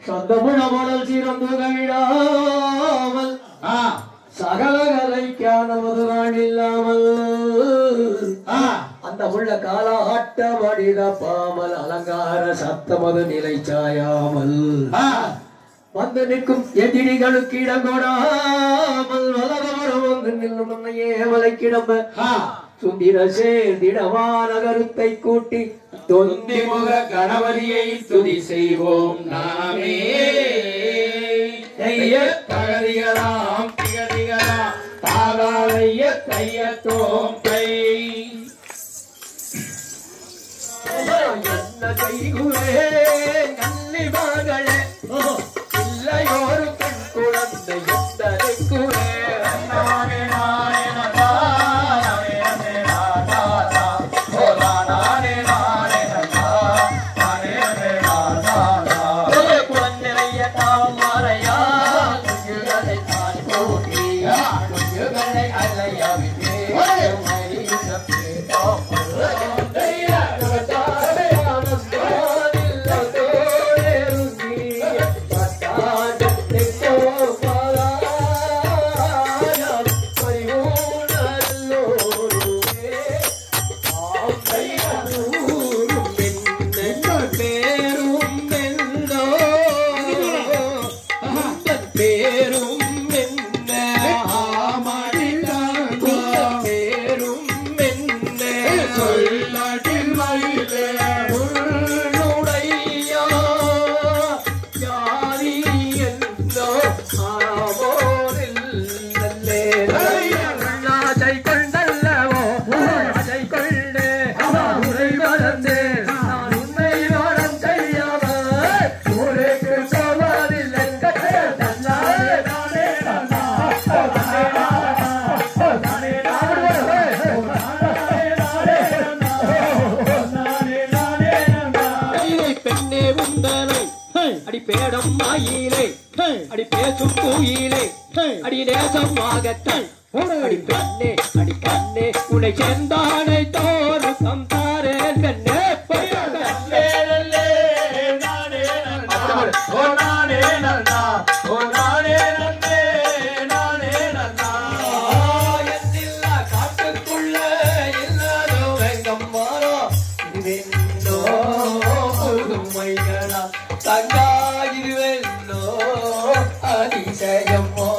சந்தமுழ மணல் சிறந்து கவிடாமல் சகலகலைக்கான மதுரான் இல்லாமல் அந்த உள்ள கால ஆட்ட மடித பாமல் அலங்கார சத்தமது நிலை சாயாமல் வந்து நிற்கும் எதிரிகளுக்கு இடங்கொடாமல் வலதவரம் வந்து நில்லும் முன்னையே வலை கிடம்ப சுந்திர சேர்ந்திடமான கருத்தை கூட்டி தொந்தி முக கணபதியை துதி செய்வோம் நாமே தகதிகளாம் திகதிகளாம் தாகாலைய கையத்தோம் கை என்ன கைகுவே நல்லி மகளே இல்லையோரு பெண் குழந்தை எத்தனை குவே நானே நானே அடி பேடம் மாயிலே அடி பேசும் பூயிலே அடி நேசமாகத்தான் அடி பெண்ணே அடி கண்ணே உன்னை செந்தானை தோறு சம்சாரே கண்ணே காட்டுக்குள்ள இல்லாதோ வெங்கம் மாறோ மைகளா தங்கா இருவெல்லோ அதிசயமோ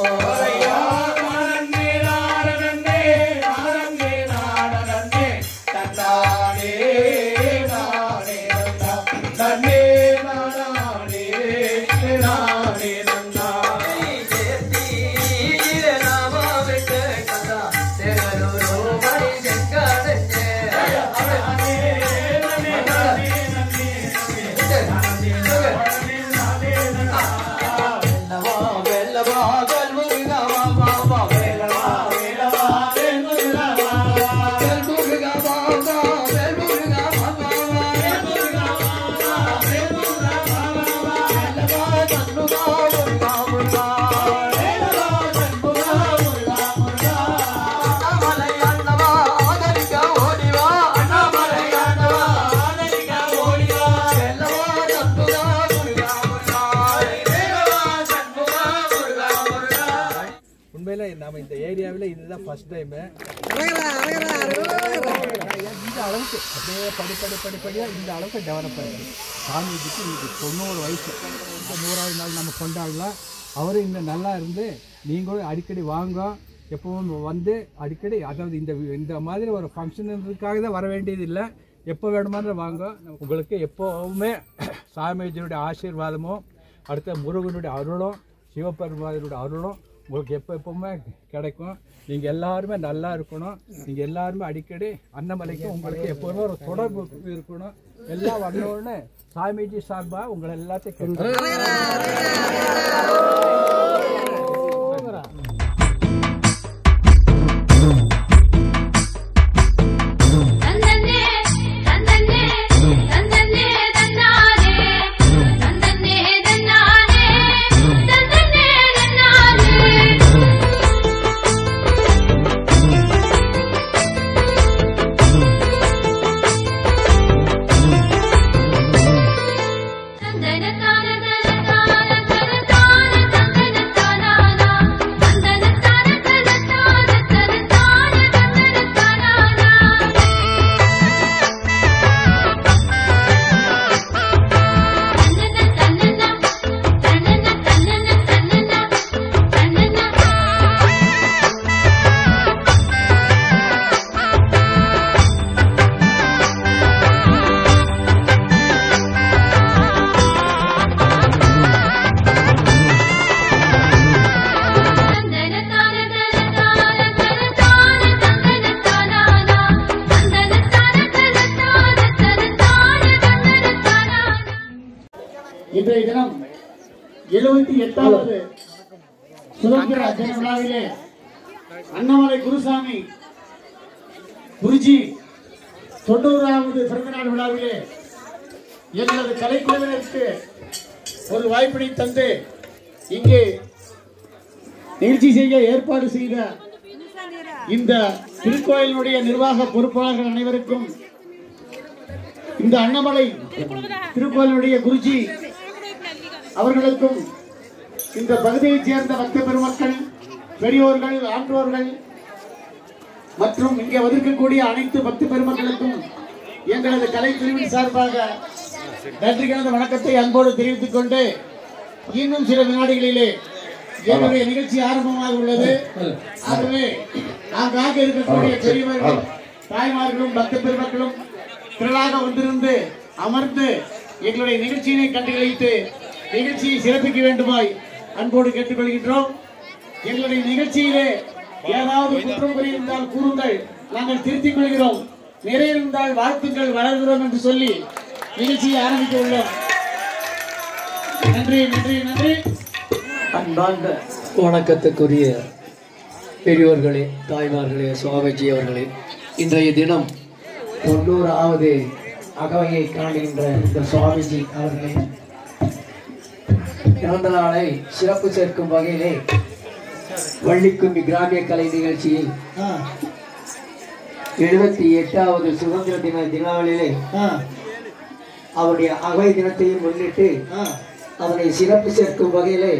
தன்னானே நானே நன்னே நானே நானே நன்னா ராமா விட்டு கதா தெரு மணி செங்கானே நாம இந்த ஏரியாவில் இதுதான் ஃபர்ஸ்ட் டைம். இந்த அளவுக்கு அப்படியே படிப்படியாக இந்த அளவுக்கு டெவலப் ஆகிடுது. சாமிஜிக்கு இன்னைக்கு 90 வயசு. இப்போ 100வது நாள் நம்ம கொண்டாடலாம். அவரும் இன்னும் நல்லா இருந்து நீங்களும் அடிக்கடி வாங்க. எப்பவும் வந்து அடிக்கடி அதாவது இந்த மாதிரி ஒரு ஃபங்க்ஷனுக்காக தான் வர வேண்டியது இல்லை. எப்போ வேணுமானு வாங்க. உங்களுக்கு எப்போவுமே சாமிஜியுடைய ஆசீர்வாதமும் அடுத்த முருகனுடைய அருளும் சிவபெருமானுடைய அருளும் உங்களுக்கு எப்பவுமே கிடைக்கும். நீங்கள் எல்லாருமே நல்லா இருக்கணும். நீங்கள் எல்லாருமே அடிக்கடி அன்னமலைக்கும் உங்களுக்கு எப்போதுமே ஒரு தொடர்பு இருக்கணும். எல்லாம் வந்தோடனே சாமிஜி சார்பாக உங்களை எல்லாத்தையும் Dana dana dana dana இன்றைய தினம் 78வது சுதந்திர தின விழாவிலே அண்ணாமலை குருசாமி குருஜி 90வது பிறந்தநாள் விழாவிலே எங்களது கலைக்குழுவினருக்கு ஒரு வாய்ப்பினை தந்து இங்கே நிகழ்ச்சி செய்ய ஏற்பாடு செய்த இந்த திருக்கோயிலுடைய நிர்வாக பொறுப்பாளர்கள் அனைவருக்கும், இந்த அண்ணாமலை திருக்கோயிலுடைய குருஜி அவர்களுக்கும், இந்த பகுதியைச் சேர்ந்த பக்த பெருமக்கள், பெரியோர்கள், ஆன்றோர்கள் மற்றும் இங்கே வந்திருக்கக்கூடிய அனைத்து பக்த பெருமக்களுக்கும் எங்களது கலைக்குழுவின் சார்பாக நன்றி கலந்த வணக்கத்தை அன்போடு தெரிவித்துக் கொண்டு, இன்னும் சில வினாடிகளிலே என்னுடைய நிகழ்ச்சி ஆரம்பமாக உள்ளது. ஆகவே நாங்கள் இருக்கக்கூடிய பெரியவர்கள், தாய்மார்களும் பக்த பெருமக்களும் திரளாக வந்திருந்து அமர்ந்து எங்களுடைய நிகழ்ச்சியினை கண்டுகளித்து நிகழ்ச்சியை சிறப்பிக்க வேண்டுமாய் அன்போடு கேட்டுக்கொள்கின்றோம். எங்களுடைய நிகழ்ச்சியிலே ஏதாவது குற்றம் புரிந்தால் கூறுங்கள், நாங்கள் திருத்திக் கொள்கிறோம். நிறைய இருந்தால் வாழ்த்துக்கள், வளர்கிறோம் என்று சொல்லி நிகழ்ச்சியை ஆரம்பிக்க உள்ளோம். நன்றி நன்றி நன்றி. அன்பார்ந்த வணக்கத்துக்குரிய பெரியோர்களே, தாய்மார்களே, சுவாமிஜி அவர்களே, இன்றைய தினம் 90வது அகவையை காணுகின்ற இந்த சுவாமிஜி அவர்களே பிறந்த நாளை சிறப்பு சேர்க்கும் வகையிலே வள்ளிக்கும்மி கிராமிய கலை நிகழ்ச்சியில் 78வது சுதந்திர தின தினாவளிலே அவருடைய அகவை தினத்தையும் முன்னிட்டு அதனை சிறப்பு சேர்க்கும் வகையிலே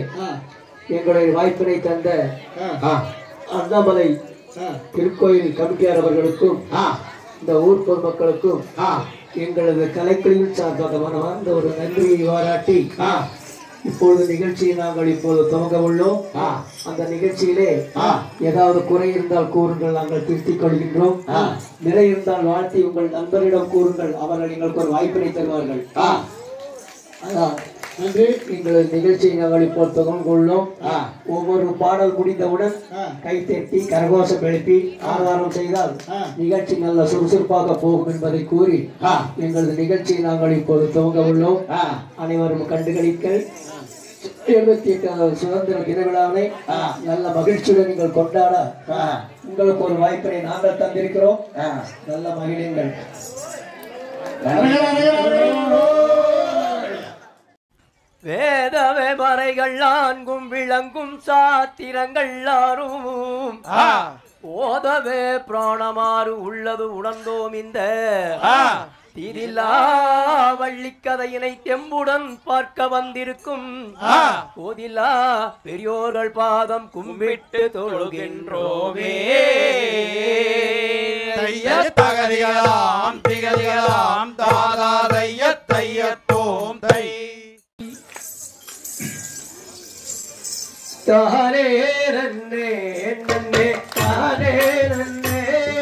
எங்களுடைய வாய்ப்பினை தந்த அண்ணாமலை திருக்கோயில் கமிட்டியார் அவர்களுக்கும் இந்த ஊர் பொதுமக்களுக்கும் எங்களது கலைக்குழுவின் சார்பாக மனமார்ந்த ஒரு நன்றியை பாராட்டி இப்பொழுது நிகழ்ச்சியை நாங்கள் இப்போது துவங்க உள்ளோம். அந்த நிகழ்ச்சியிலே ஏதாவது குறை இருந்தால் கூறுங்கள், நாங்கள் திருத்திக் கொள்கின்றோம். நிறை இருந்தால் வாழ்த்தி உங்கள் நண்பரிடம் கூறுங்கள், அவர்கள் எங்களுக்கு ஒரு வாய்ப்பினை தருவார்கள். அதான் நன்றி. எங்களது நிகழ்ச்சியை நாங்கள் இப்போ துவங்க உள்ளோம். ஒவ்வொரு பாடல் முடிந்தவுடன் கைத்தட்டி கரகோஷம் எழுப்பி ஆதாரம் செய்தால் நிகழ்ச்சி நல்ல சுறுசுறுப்பாக போகும் என்பதை கூறி எங்களது நிகழ்ச்சியை நாங்கள் இப்போது துவங்க உள்ளோம். அனைவரும் கண்டுகளிக்க 78வது சுதந்திர தின விழாவை நல்ல மகிழ்ச்சியுடன் நீங்கள் கொண்டாட உங்களுக்கு ஒரு வாய்ப்பினை நாங்கள் தந்திருக்கிறோம். நல்ல மகிழுங்கள். வேதவே மறைகள் நான்கும் விளங்கும் சாத்திரங்கள் ஆறும் ஓதவே பிராணமாறு உள்ளது உணர்ந்தோம். இந்த திரில்லா வள்ளிக்கதையினை தெம்புடன் பார்க்க வந்திருக்கும் போதில்லா பெரியோர்கள் பாதம் கும்பிட்டு தொழுகின்றோமே. தகதிகளாம் திகதிகளாம் தாதாதைய தையத்தோம் தை தானே நன்னே நன்னே தானே நன்னே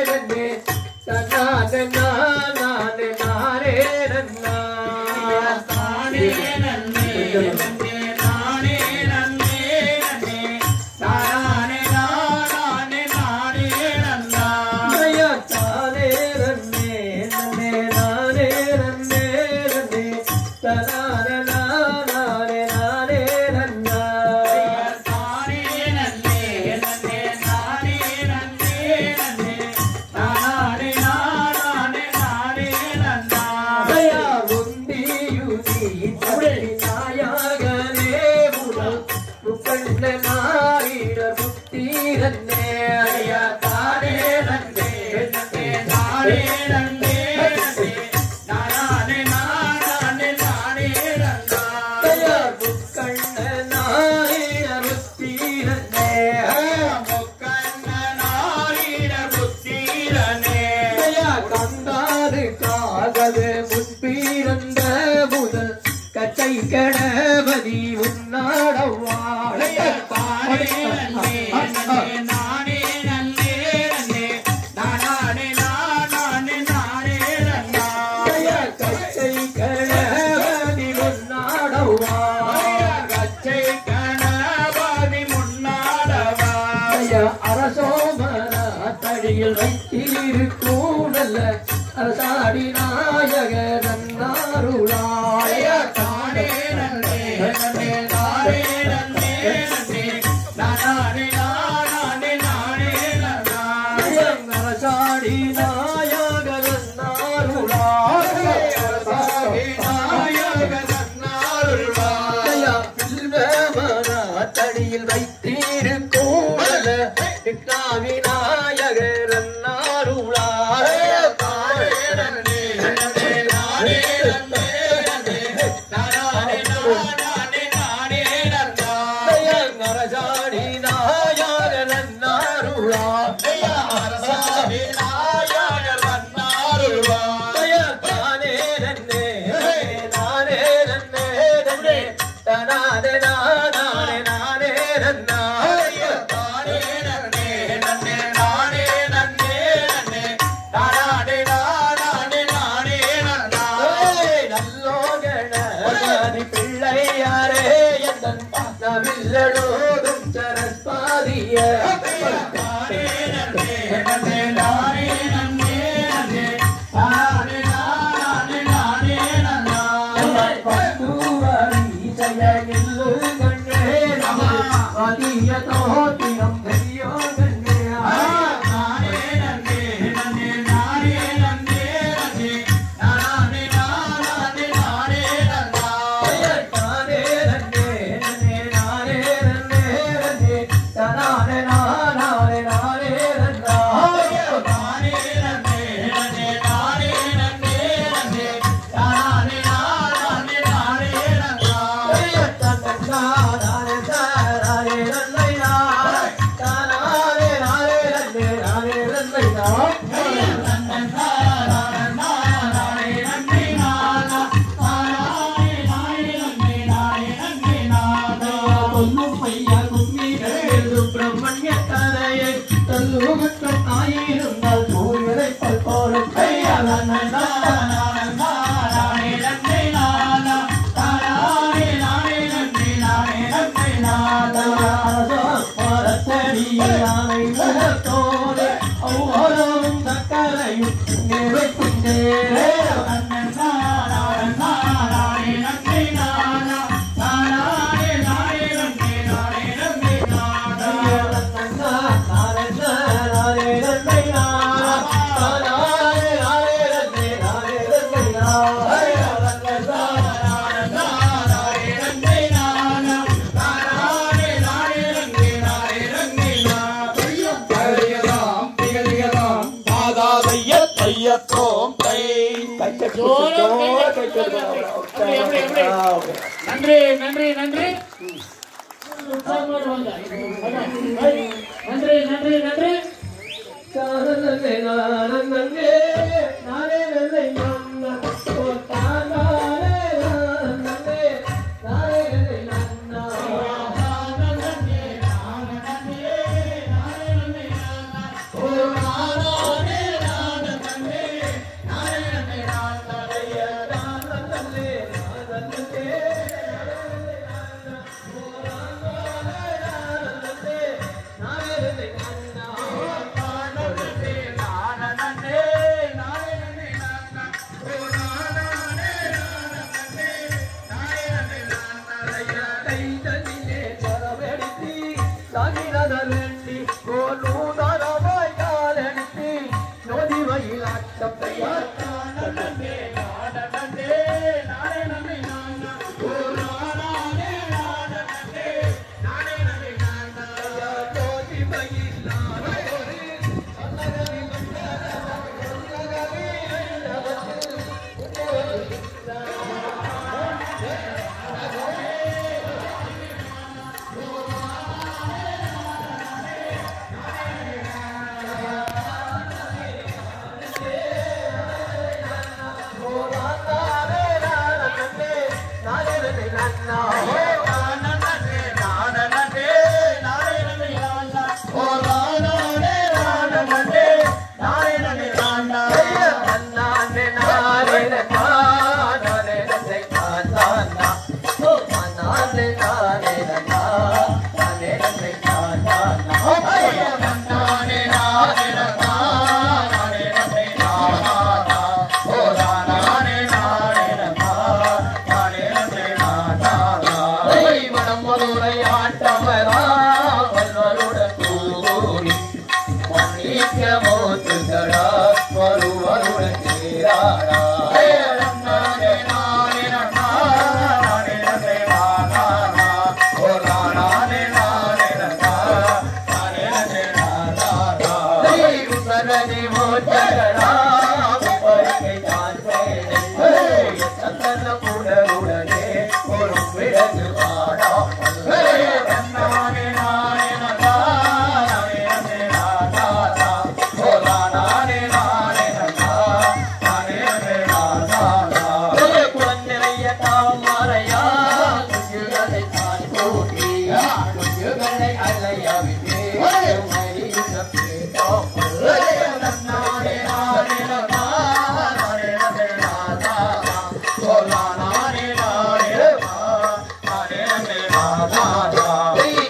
நன்னே தன்னானே நானே நானே நன்னா தானே நன்னே நன்னே நானே நன்னே நன்னே தானே நானே நானே நன்னா ஐயா தானே நன்னே நன்னே நானே நன்னே நன்னே தன்னானே நானே நானே நன்னா கணபதி உன்னாடவாழ தானே நன்னே நன்னே நானே நன்னே நன்னே நானே நானே நானே நன்னா கச்சை கணபதி உன்னாடவாழ கச்சை கணபதி முன்னாடவாழ அரசோமர தடியில் வைத்திருக்கும் நல்ல அரசாடி நாயக நன்னாருளாய தானே நன்னே தடியில் வைத்திருக்கும் விநாயகர் நன்றி நன்றி நன்றி நன்றி நன்றி நன்றி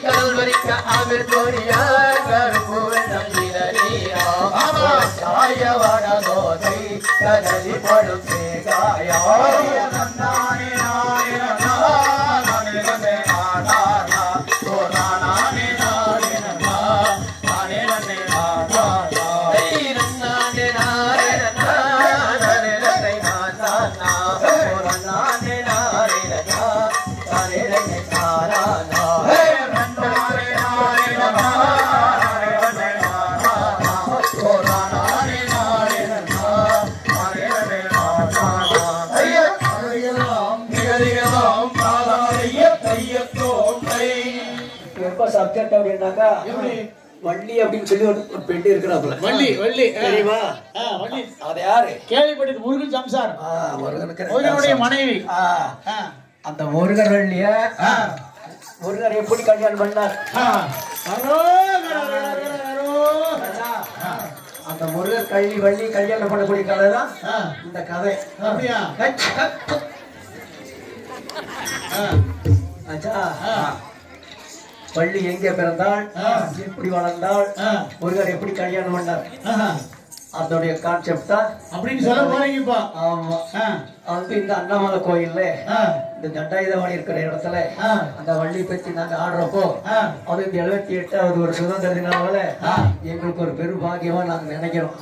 கல்வரிக்க அமிர் பொரிய கருப்பு நம்பிரீரா சாயவன தோசை கதலி படுத்தே காயா நானே நானே நானே நானே சப்ஜெக்ட் அப்படின்னாக்கா வள்ளி அப்படின்னு சொல்லி ஒரு பெண் இருக்கிறாப்புல. வள்ளி வள்ளி தெரியுமா? வள்ளி அது யாரு? கேள்விப்பட்டது முருகன் சம்சார், முருகனுக்கு முருகனுடைய மனைவி. அந்த முருகர் வள்ளிய முருகர் எப்படி கல்யாணம் பண்ணார்? அந்த முருகர் வள்ளி கல்யாணம் பண்ணக்கூடிய கதை தான் இந்த கதை. அப்படியா? வள்ளி எங்கே பிறந்தாள், எப்படி வளர்ந்தாள், முருகர் எப்படி கல்யாணம் பண்ணார், அதோடைய கான்செப்ட் தான் அப்படின்னு சொல்ல போறீங்க. ஆமா, வந்து இந்த அண்ணாமலை கோயில்ல இந்த தண்டாயுதவாணி இருக்கிற இடத்துல அந்த வள்ளி பத்தி நாங்க ஆடுறப்போ அது இந்த 78வது ஒரு சுதந்திர தினால எங்களுக்கு ஒரு பெரும் பாக்கியமா நாங்க நினைக்கிறோம்.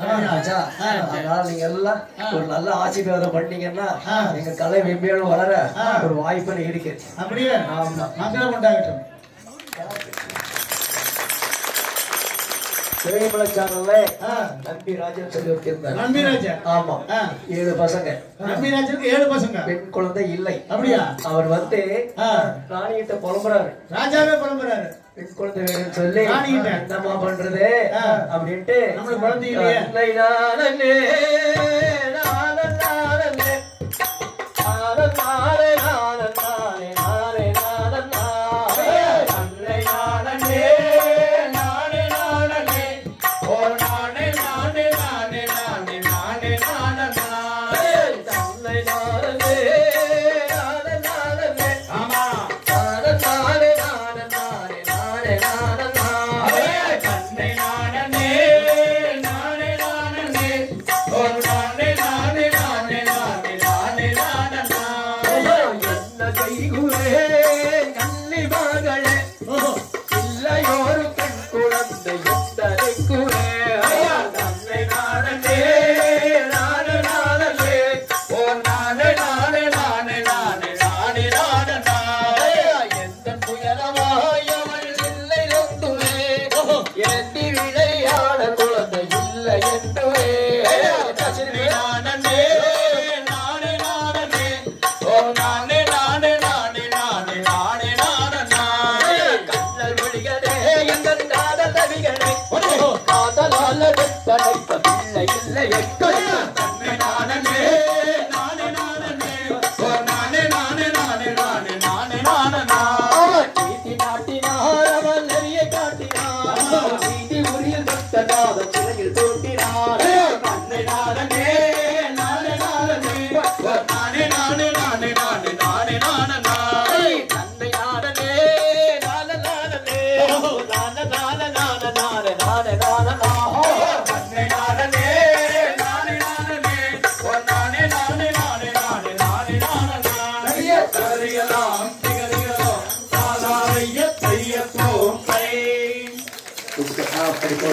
அதனால நீங்க எல்லாம் ஒரு நல்ல ஆசீர்வாதம் பண்ணீங்கன்னா எங்க கலை வெவ்வேறு வளர ஒரு வாய்ப்பு இருக்கு. அப்படியே மங்களம் உண்டாகட்டும். சேனல்ல நம்பிராஜன் சொல்லி வச்சிருந்தார். நம்பிராஜன்? ஆமா, 7 பசங்க. நம்பிராஜனுக்கு 7 பசங்க. பெண் குழந்தை இல்லை. அப்படியா? அவர் வந்து ராணிகிட்ட புலம்புறாரு, ராஜாவே புலம்புறாரு, பெண் குழந்தை வேணும்னு சொல்லி. ராணிகிட்ட என்னமா பண்றது அப்படின்ட்டு நம்மளுக்கு குழந்தை இல்லையே.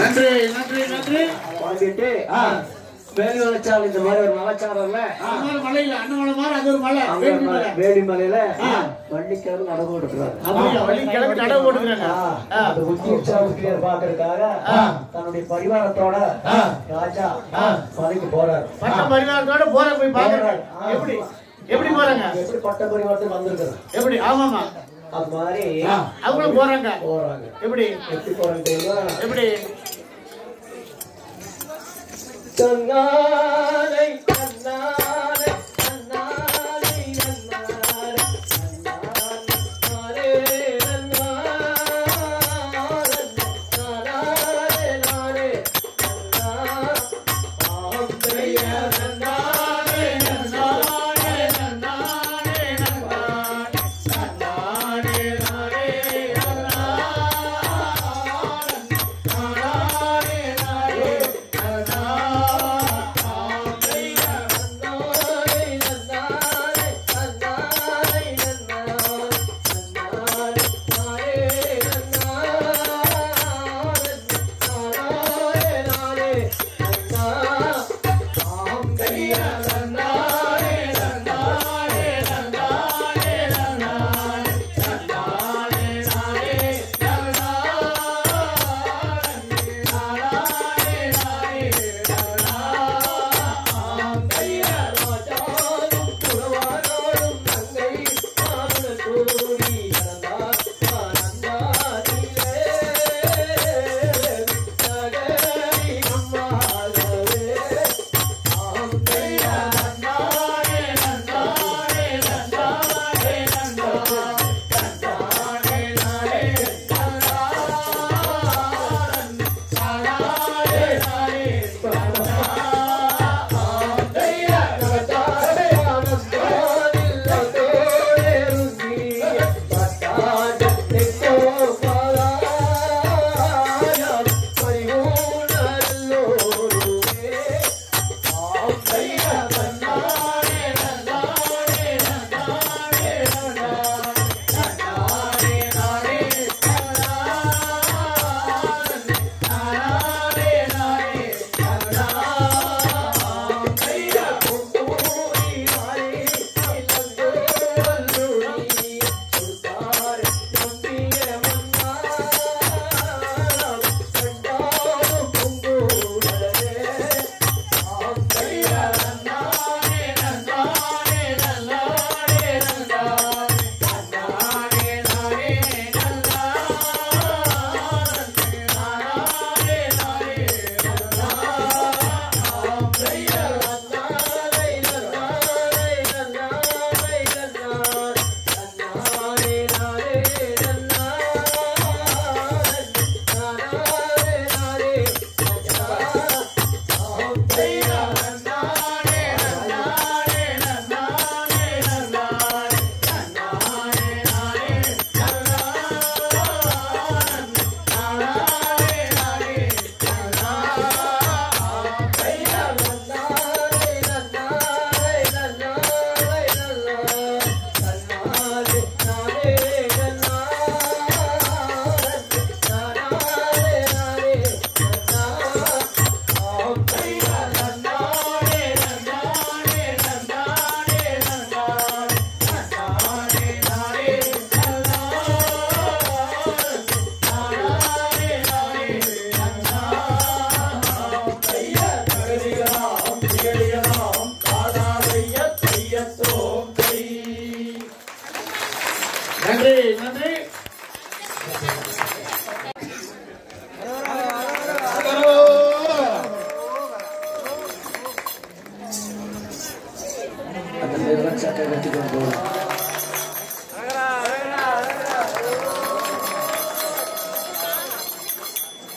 நன்றி நன்றி நன்றி. வாங்கிட்டு வேலுவச்சால் இந்த மாதிரி ஒரு மலைச்சாரல்ல மலையில அண்ணாமலை மாதிரி அது ஒரு மலை வேலிமலையில வள்ளிக்கிழமை நடவு போட்டுக்கிறாரு. வள்ளிக்கிழமை நடவு போட்டுக்கிறாங்க. அது உத்தியோக பாக்குறதுக்காக தன்னுடைய பரிவாரத்தோட ராஜா மலைக்கு போறாரு. பட்ட பரிவாரத்தோட போற போய் பாக்குறாரு. எப்படி எப்படி போறாங்க? எப்படி பட்ட பரிவாரத்துக்கு வந்திருக்கிறார் எப்படி? ஆமாமா, அது மாதிரி அவங்களும் போறாங்க. எப்படி எப்படி போறாங்க தெரியுமா? எப்படி? தன்னாலை தன்னாலை தன்னாலை தன்னாலை தன்னாலே தன்னாலே நானே ஆம்பைய தன்னாலே தன்னாலே தன்னாலே தன்னாலே தன்னாலே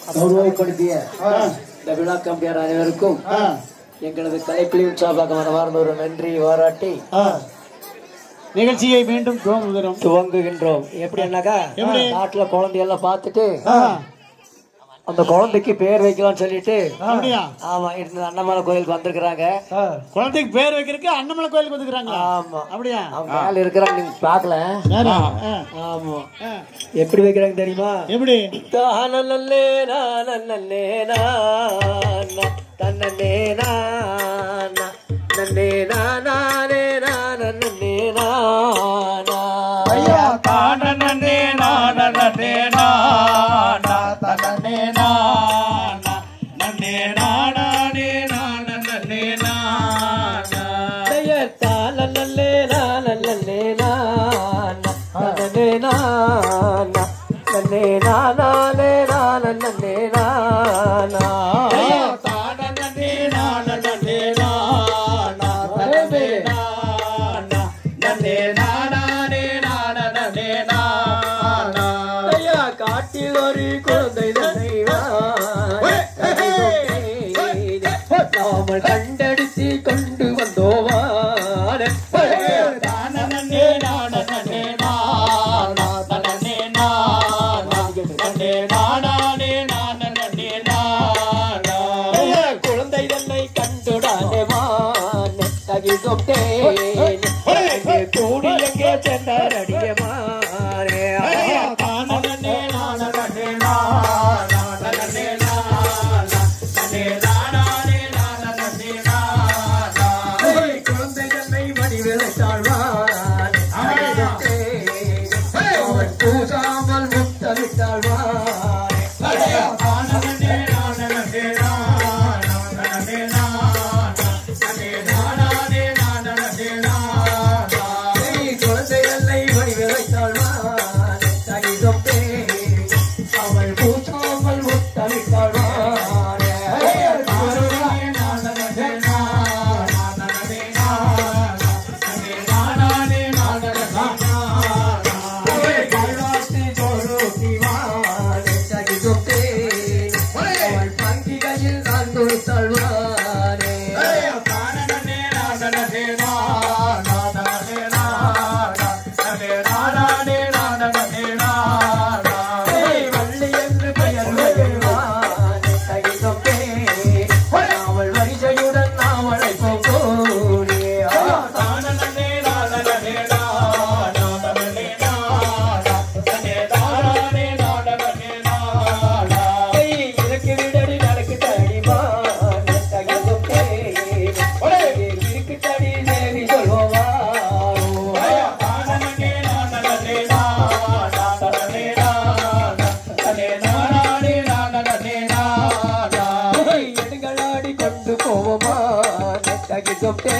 கௌரவப்படுத்திய இந்த விழா கம்பியார் அனைவருக்கும் எங்களது கலைக்குழு உற்சாகமாக மனமார்ந்த ஒரு நன்றி பாராட்டி நிகழ்ச்சியை மீண்டும் துவங்குகின்றோம். எப்படின்னாக்கா நாட்டுல குழந்தையெல்லாம் பார்த்துட்டு அந்த குழந்தைக்கு பேர் வைக்கலாம்னு சொல்லிட்டு ஆமா இந்த அண்ணாமலை கோயிலுக்கு வந்திருக்கிறாங்க. குழந்தைக்கு பேர் வைக்கிறதுக்கு அண்ணாமலை கோயிலுக்கு வந்துக்கிறாங்க. ஆமா அப்படியா? அவங்க மேல இருக்கிறாங்க, நீங்க பாக்கல. ஆமா எப்படி வைக்கிறாங்க தெரியுமா? எப்படி? தானல்லே நானல்லே நானா தன்னே நானா நன்னே நானே நானே நானா ஐயா தானே நானே நானா தன்னே நானா நன்னே நானே நானே நானா ஐயா தானல்லே நானல்லே நானா தன்னே நானா நன்னே நானே நானே நானா ஐயா தானே நானே நானா தன்னே நானா நன்னே நானே நானே நானா ஐயா காட்டில் ஒரு குழந்தை நாமல் கண்டடித்து கொண்டு வந்தோவான தானே நானே நானா தன்னே நானா நன்னே நானே நானே நானா குழந்தை தன்னை கண்டுடானே வான் தகிதொட்டே கூடி எங்கே சென்றார் அடியமானே தானே நானே நானா தன்னே நானா நன்னே நானே நானே நானா குழந்தை தன்னை வடிவிழைத்தாழ்வான் அவன் பூசாமல் முத்தமிட்டாழ்வான் குழந்தைகளை வடிவிழைத்தாழ்வான் தகிதொட்டே அவள் பூசாமல் முத்தமிட்டாழ்வான் அவள் பங்கிகையில் நான் கொடுத்தாழ்வானே வள்ளி என்று பெயர் வைவான் தகிதொட்டே அவள் வரிசையுடன் அவளை போகோனே இறக்கி விடடி நடக்கு தடிமான் தகிதொட்டே இருக்கு தடி தேவி சொல்வாரோ எடுங்களாடி கொண்டு போவோமா தகிதொட்டே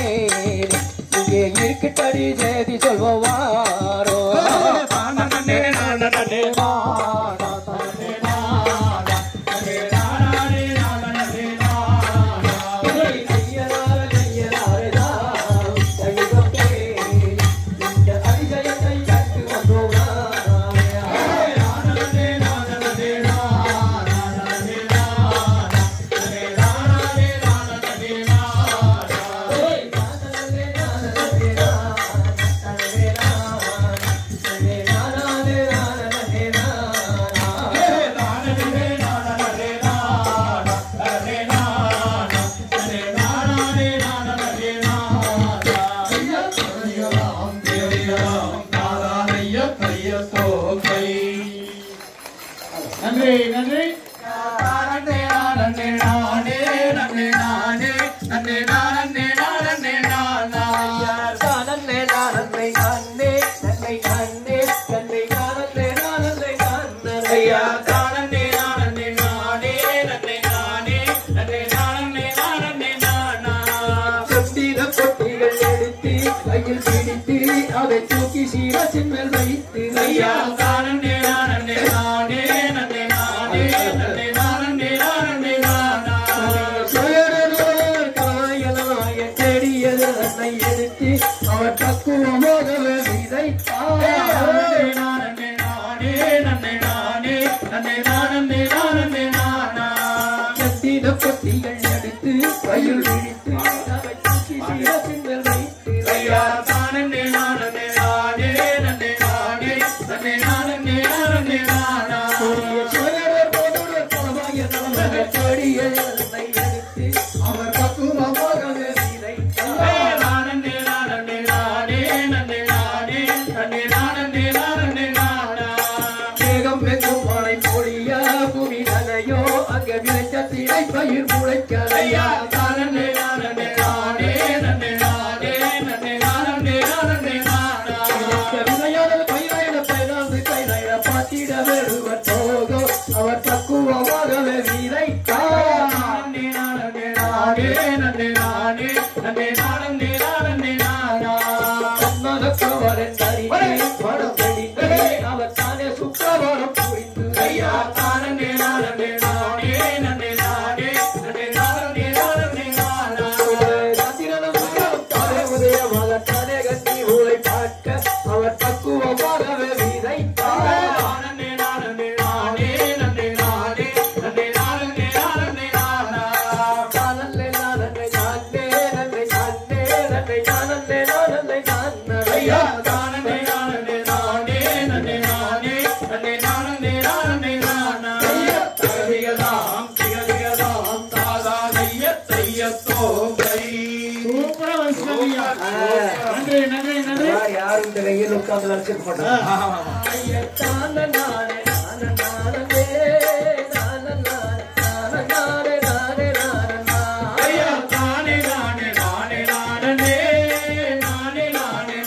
இங்கே இருக்கு தடி தேதி சொல்வாரோ நன்றி நன்றி. பொட்டிகள் எடுத்து கையில் பிடித்து அதை அதை தூக்கி சீரசின் மேல் வைத்து ஐயா தானே நானே நானே நன்னே நானே நன்னே நானே நானே நானா காயலாய தேடியது அதை எடுத்து அவர் பக்குவமாகவே விதைத்தார் நானே நானே நன்னே நானே நன்னே நானே நானே நானா எத்தின கொத்திகள் எடுத்து கையில் விழித்து அவை தூக்கி சீரசின் மேல் வைத்து ஐயா தானே நானே நானே நன்னே நானே நன்னே நானே நானே நானா தேடியது அதை எடுத்து அவர் பக்குவமாகவே விதைத்தார் நானே நானே நானே நன்னே நானே நன்னே நானே நானே நானா மேகம் வெங்கும் மழை பொழிய பூமி நனையோ அங்க விளைச்ச திரை பயிர் முளைக்கலையா தானே நானே நானே நன்னே நானே நன்னே நானே நானே நானா விளையாடல் பயிராயின பயிராந்து கையில பாத்திட வருவர் போகோ அவர் பக்குவமாகவே விதைத்தார் நானே நானே நானே நன்னே நானே நன்னே நானே நானே நானா கண்ணனக்கவரன் தரித்து படம் தெளித்து அவர் தானே சுக்கவரம் புரிந்து ஐயா தானே நானே நானே நன்னே நானே நன்னே நானே நானே நானா உதயமாக கட்டி ஊரை பார்க்க அவர் பக்குவமாகவே விதைத்தார் நானே நானே நானே நன்னே நானே நன்னே நானே நானே நானா நானல்லே நானல்லே நானே நன்னை நானே நன்னை நானல்லே நானல்லே நானே ஐயா தானே நானே நானே நன்னே நானே நன்னே நானே நானே நானா திகதிகதாம் திகதிகதாம் தாதா தைய தையத்தோ கை சூப்பரா வசதியா நன்றி நன்றி நன்றி யாரும் இந்த கையில் உட்கார்ந்து வச்சிருக்க மாட்டாங்க தான நானே நானே நானே நானே நானே நானே ஐயா தானே நானே நானே நானே நானே நானே நானே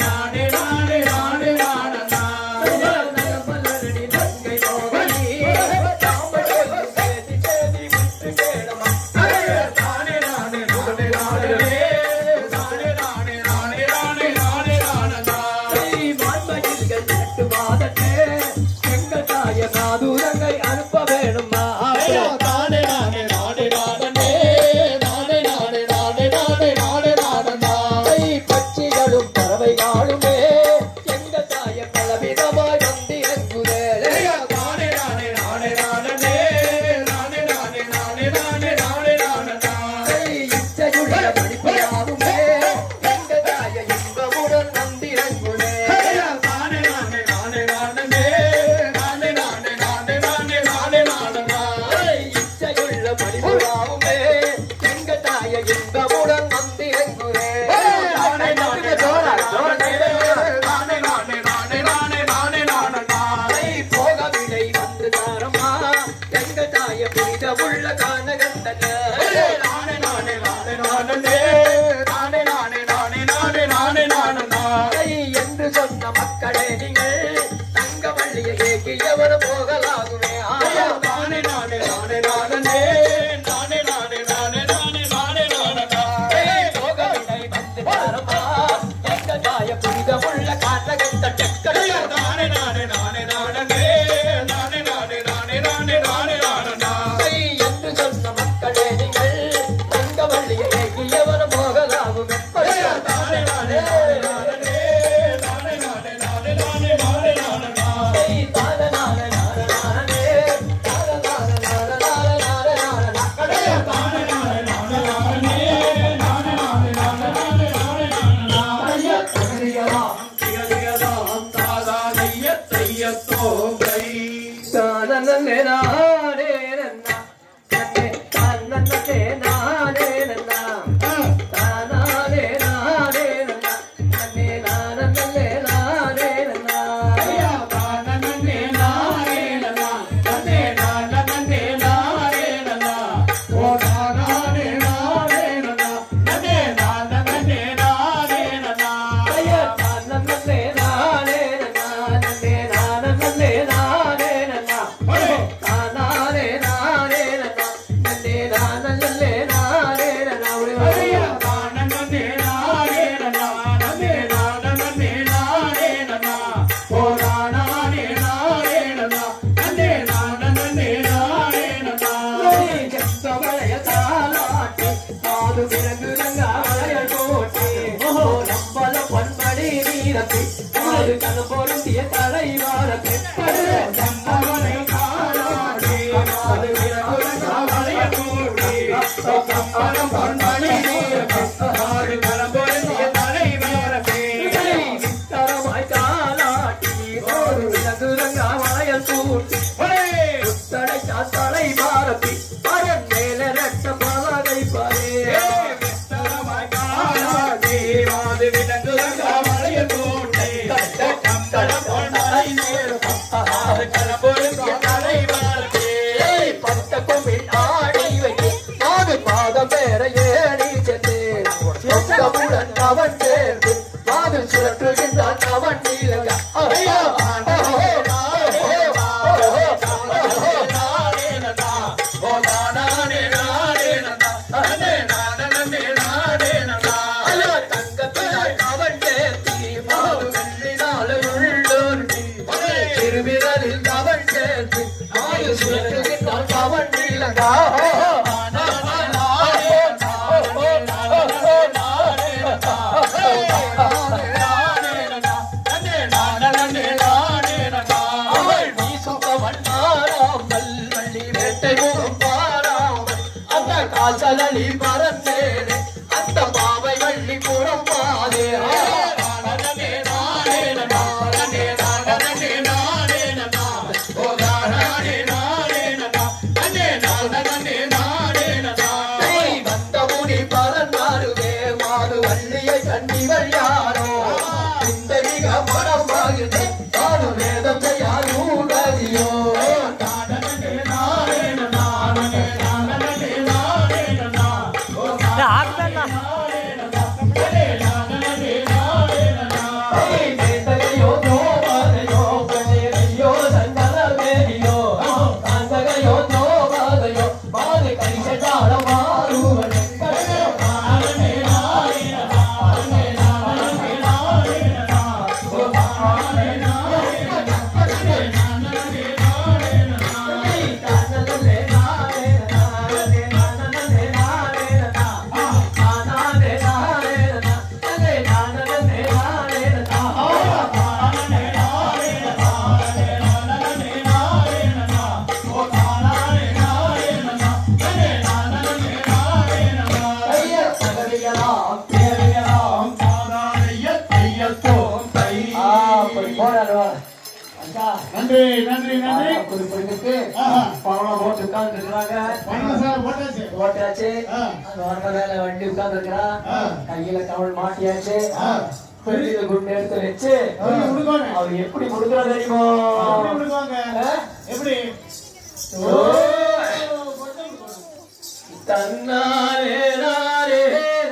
நானே நானே நானா மலரடி தங்கை போகி தாமரை சேதி சேதி விட்டு கேடமா தானே நானே நானே நானே தானே நானே நானே நானே நானே நானா வாய்மயில்கள் நட்டு வாதட்டே எங்கள் தாய நாதுரங்கை அனுப்ப வேணுமா ஐயா தானே நானே நானே நானே நானே நானே நானே நானே நானே நானா பட்சிகளும் பறவைகளுமே எங்கள் தாய பலவிதமாய் வந்திறங்குதே தானே நானே நானே நானே நானே நானே நானே நானே நானே நானா இச்சையுள்ள படிப்பையாகுமே எங்கள் தாய இன்பமுடன் வந்திறங்குதே தானே நானே நானே நானே நானே நானே நானே நானே நானே நானா இச்சையுள்ள படிப்பையாகுமே எங்கள் தாய இன்பமுடன் வந்திறங்குதே தானே நானே நானே நானே நானே நானே நானே நானே நானா போகவில்லை வந்து தாரமா எங்கள் தாய புனிதமுள்ள காணகண்டன நானே நானே நானே நானே நானே நானே நானே நானே நானே நானா என்று சொன்ன மக்களே நீங்கள் தங்கமல்லியை கேட்கியவர் போகலாகுமே தானே நானே நானே நானே நானே நானே நானே நானே நானே நானா போகவில்லை வந்து தாரமா எங்கள் தாய புனிதமுள்ள காணகண்ட டெக்கடை தானே நானே நானே நானே நானே நானே நானே நானே நானே நானா என்று சொன்ன மக்களே நீங்கள் தங்கமல்லியை கேட்கியவர் போகலாகுமே தானே நானே நானே நானே நானே நானே நானே நானே நானா பொருந்திய தலைவார பெற்றே கம்பனை காலாடி அது விரகுலகாவளைய கூடி கம்பனம் பொன்மணி ஆடு கலம்பொருந்திய தலைவார பேரை வித்தரமாய் காலாட்டி ஒரு விலகுலகாவளைய கூட்டி உத்தடை சாத்தலை பாரப்பி பரன் மேல ரட்ட பலகை பாரே அவன் சேர்ந்து மாது சுழற்றுகின்றான் அவன் நீலங்க திருவிரலில் அவன் சேர்ந்து மாது சுழற்றுகின்றான் அவன் நீலங்க காசலி பரந்தேனே அந்த பாவை வள்ளி புறம்பாதே வந்த முனி பரந்தாருவே மாது வள்ளியை கண்டிகள் யாரோ இந்த மிக மனமாகுதே தானு வேதம் யாரூடதியோ நன்றி நன்றி நன்றி குறிப்பிட்டு ஆஹா. பணம் போட்டு உட்கார்ந்து இருக்கிறாங்க பணம் சார் போட்டாச்சு போட்டாச்சு ஆ. அந்த வரத வேலை வண்டி உட்கார்ந்து இருக்கிறான் ஆ. கையில கவல் மாட்டியாச்சு ஆ. பெரிய குண்டு எடுத்து வச்சு எப்படி முடுக்குவாங்க? அவர் எப்படி முடுக்குறா தெரியுமோ எப்படி விடுவாங்க ஆ? எப்படி ஓ. தன்னாலே நானே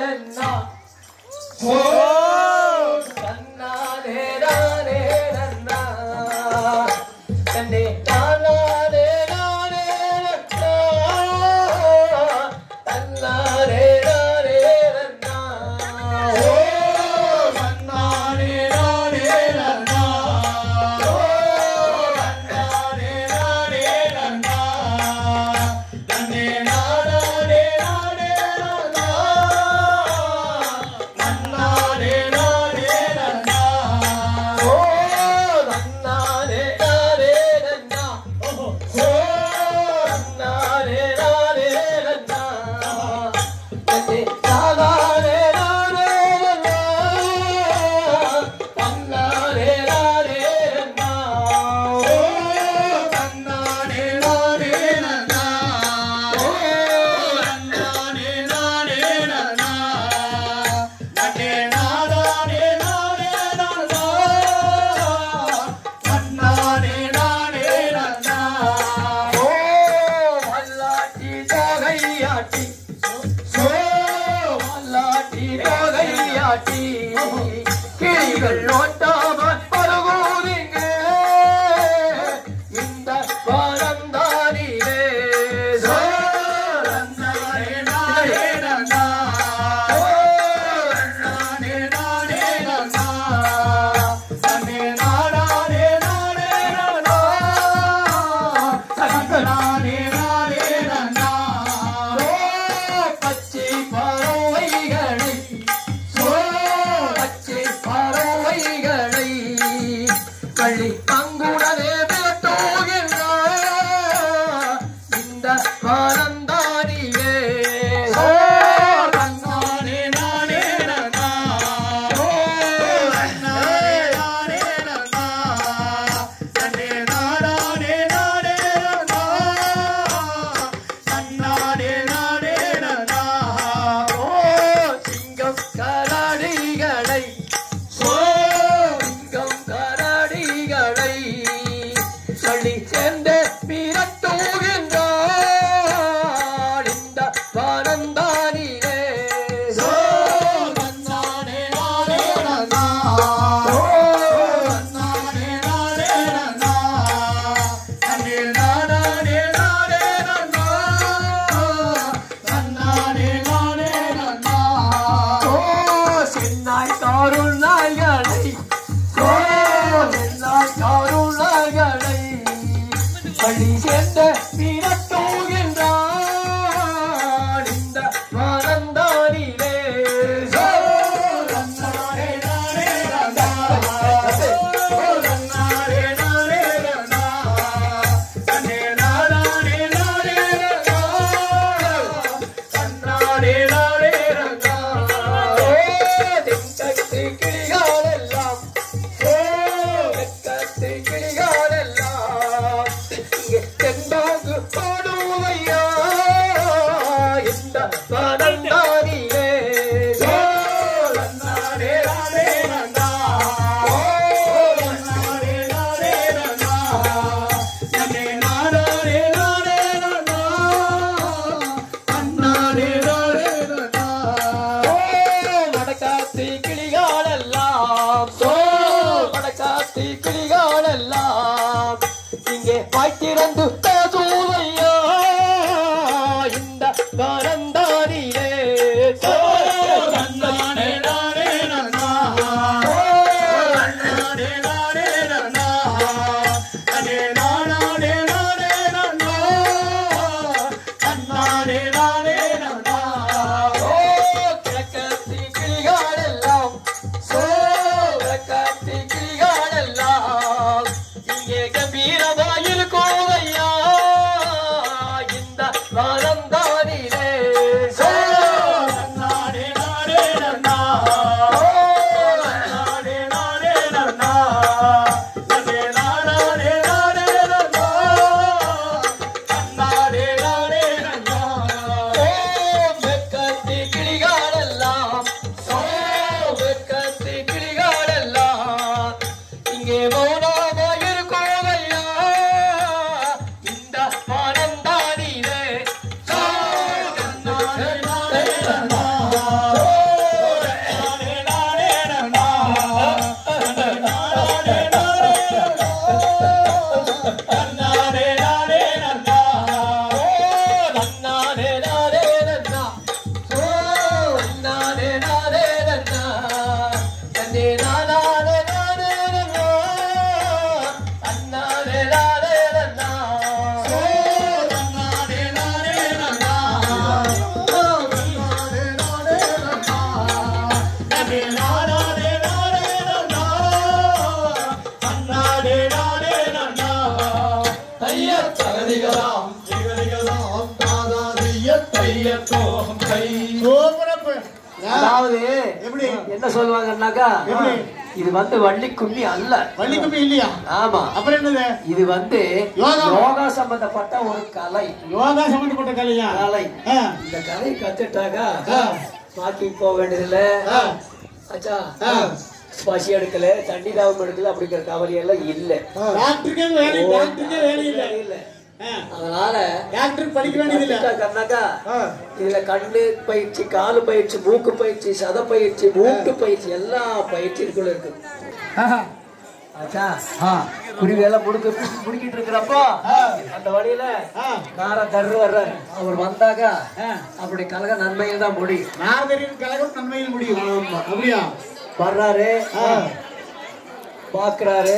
நன்னா. ஓ. தன்னாலே நானே நன்னா. தன்னே தானாலே நானே நன்னா. தன்னாலே நானே நன்னா. ஓ. தன்னானே நானே நன்னா. ஓ. தன்னானே நானே நன்னா. தன்னே நானே நானே நன்னா. நன்னானே நானே நன்னா. ஓ. தன்னாலே நானே நன்னா. பள்ளி சேர்ந்து மீறத்தூகின்றாள் இந்த வானந்தானிலே பள்ளி சேர்ந்த மீறத்தூகின்றாள் இந்த வானந்தானிலே இங்கே வாய்த்திறந்து பேசுவையா இந்த வானந்தானிலே அதாவது எப்படி என்ன சொல்லுவாங்கன்னாக்கா இது வந்து வள்ளி கும்மி அல்ல. வள்ளி கும்மி இல்லையா? ஆமா. அப்புறம் என்னது? இது வந்து யோகா சம்பந்தப்பட்ட ஒரு கலை. யோகா சம்பந்தப்பட்ட கலையா? கலை. இந்த கலை கத்துட்டாக்கா வாக்கிங் போக வேண்டியதில்ல. அச்சா பசி எடுக்கல, தண்ணி தாவம் எடுக்கல அப்படிங்கிற கவலை எல்லாம் இல்ல. டாக்டருக்கே வேலை இல்ல. அதனால டாக்டர் படிக்க வேண்டியதில்லை. இதுல கண்ணு பயிற்சி, காலு பயிற்சி, மூக்கு பயிற்சி, சத பயிற்சி, மூட்டு பயிற்சி, எல்லா பயிற்சிக்குள்ள இருக்கு. குருவியெல்லாம் முடிக்கிட்டு இருக்கிறப்போ அந்த வழியில நார தர்ரு வர்றாரு. அவர் வந்தாக்கா அப்படி கழக நன்மையில் தான் முடியும். நாரதரின் கழகம் நன்மையில் முடியும். அப்படியா? வர்றாரு, பாக்குறாரு,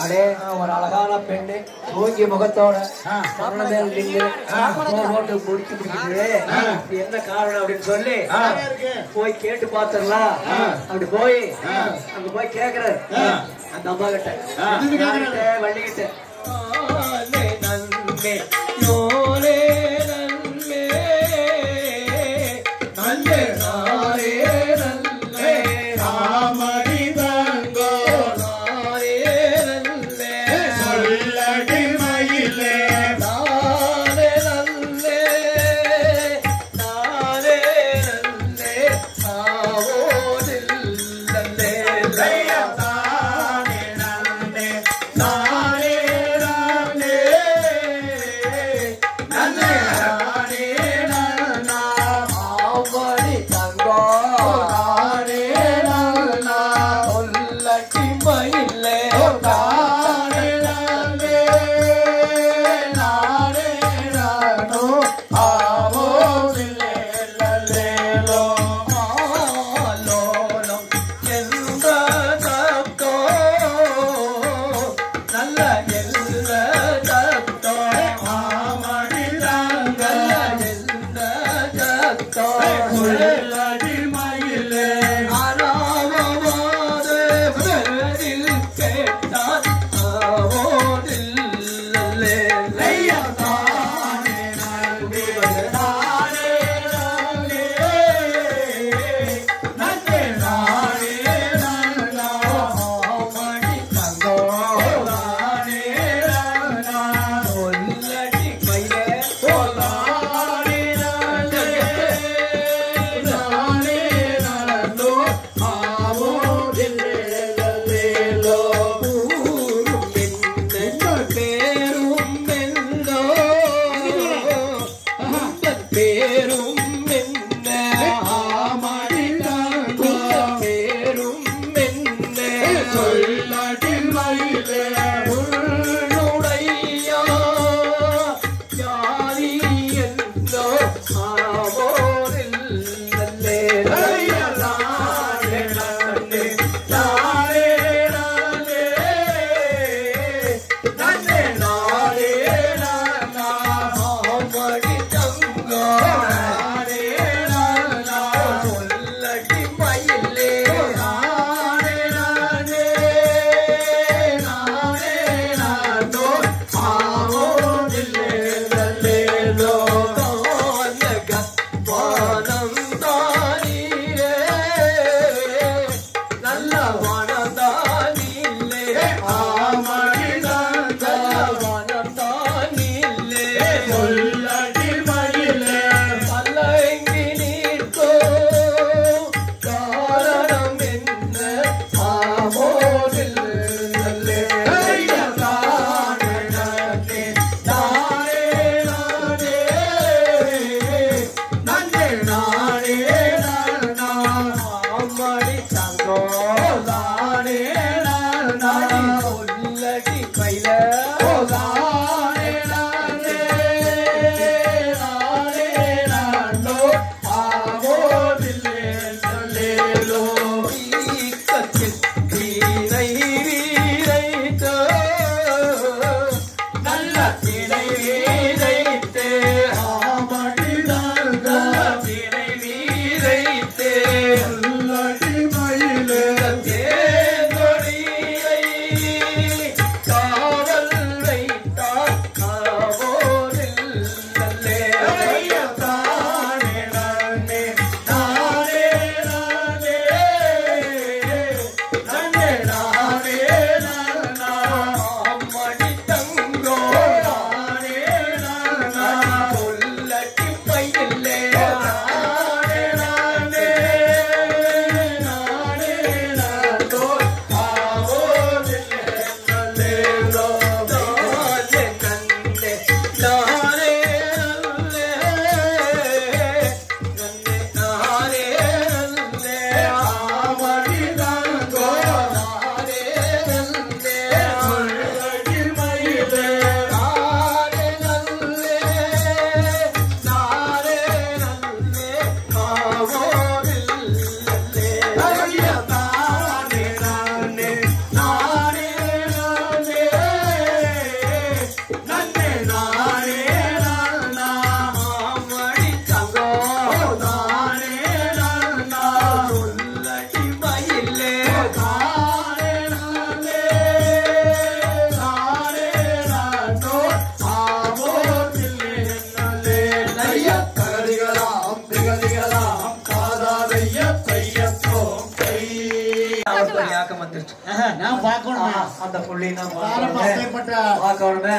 அடே ஒரு அழகான பெண்ணு தூங்கி முகத்தோட மரணமேல் நின்று போட்டு முடிச்சுட்டு என்ன காரணம் அப்படின்னு சொல்லி போய் கேட்டு பாத்துடலாம். அப்படி போய் அங்க போய் கேக்குறாரு அந்த அம்மா கிட்ட, வள்ளிக்கிட்ட. நானே அந்த புள்ளி நம்ம அப்பேற்பட்ட பார்க்கணுமே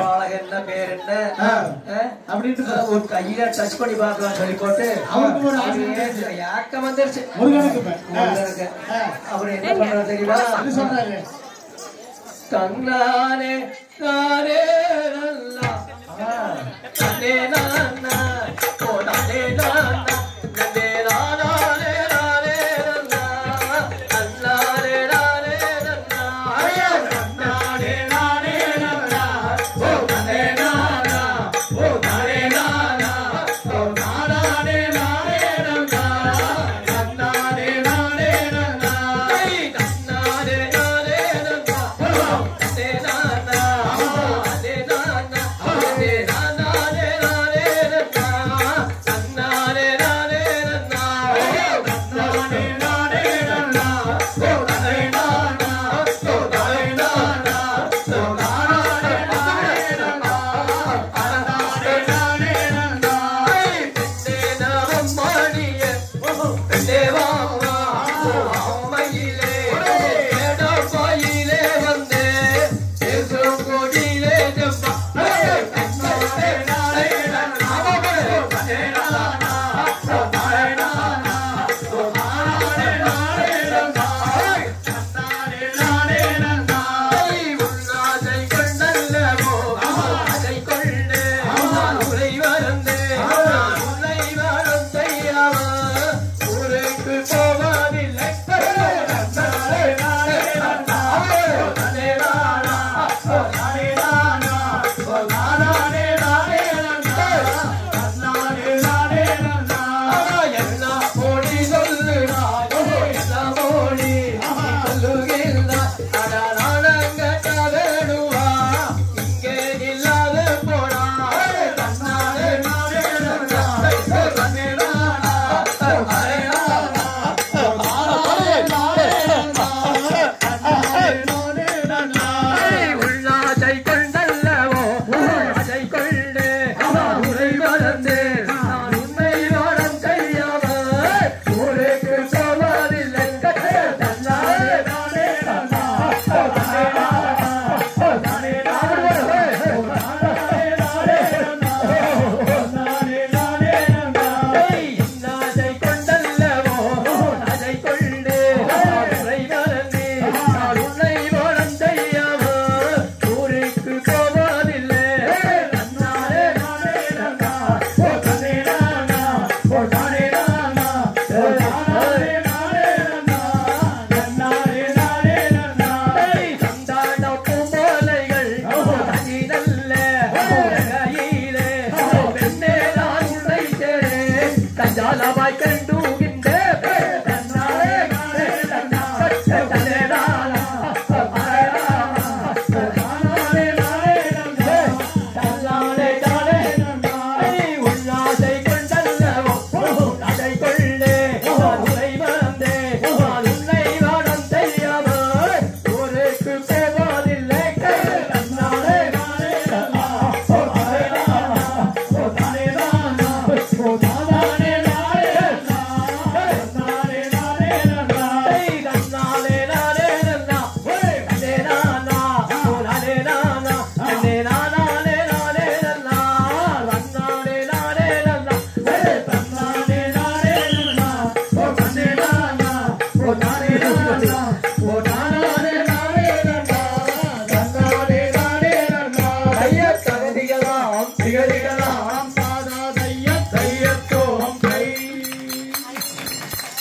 அழகு என்ன பேர் என்ன அப்படின்ட்டு ஒரு கையில டச் பண்ணி பார்க்கலாம் சொல்லி போட்டு அவருக்கு ஒரு ஏக்கம் வந்துருச்சு முருகனுக்கு அப்புறம் என்ன பண்றது தெரியுமா அது சொல்றாரு கண்ணானே நானே நல்லா நானே நானா ஓ நானே நானா நானே நானா நானே நானா நானே நானே நானா ஐயா நானே நானே நானா ஓ நானே நானா ஓ நானே நானா ஓ நானே நானே நானா நானே நானே நானா ஐ நானே நானே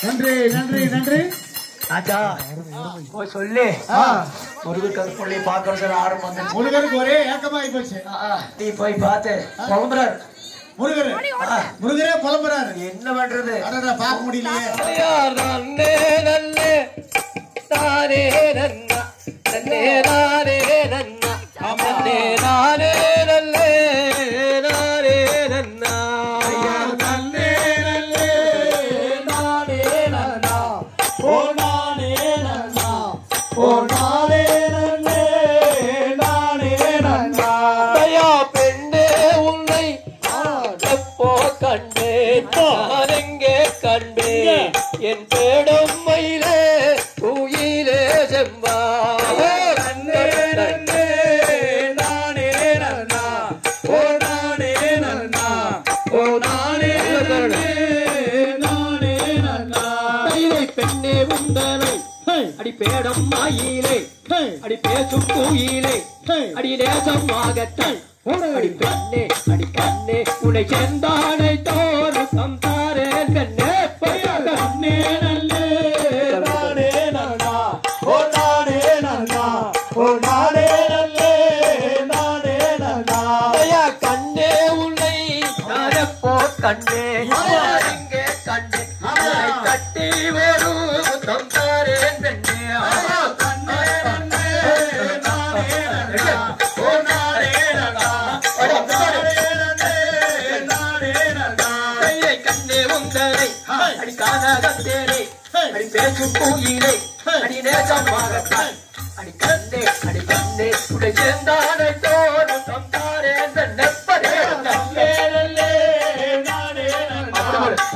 நன்றி நன்றி நன்றி ராஜா போய் சொல்லு முருகர் கருப்பள்ளி பாக்கணும் சார் ஆர்டர் வந்து முருகருக்கு ஒரே ஏக்கமாயி போச்சு. நீ போய் பார்த்து புலம்புறாரு முருகர் முருகரே புலம்புறாரு. என்ன பண்றது பார்க்க முடியலையே. என் பேடும் மயிலே குயிலே செம்பா பேடம் மாயிலே அடி பேசும் கோயிலே அடி நேசமாகத்தான் அடி கண்ணே உன்னை சேர்ந்தானை தோறும் சம்சாரே கண்ணே கண்ணே நல்லே நானே நன்னா ஓ நானே நன்னா ஓ நானே நல்லே நானே நன்னா கண்ணே உன்னை நானப்போ கண்ணே இங்கே கண்ணே கட்டி வரும் சம்சாரே கண்ணே கண்ணே நன்னே நானே நன்னா ஓ நானே நன்னா கண்ணே உங்களை அடி காணாகத்தேனே அடி பேசும் கோயிலே அடி நேசமாகத்தான் அடி கண்ணே உடை சேர்ந்தானை தோறும் சம்சாரே நெப்பரே நல்லே நல்லே நானே நன்னா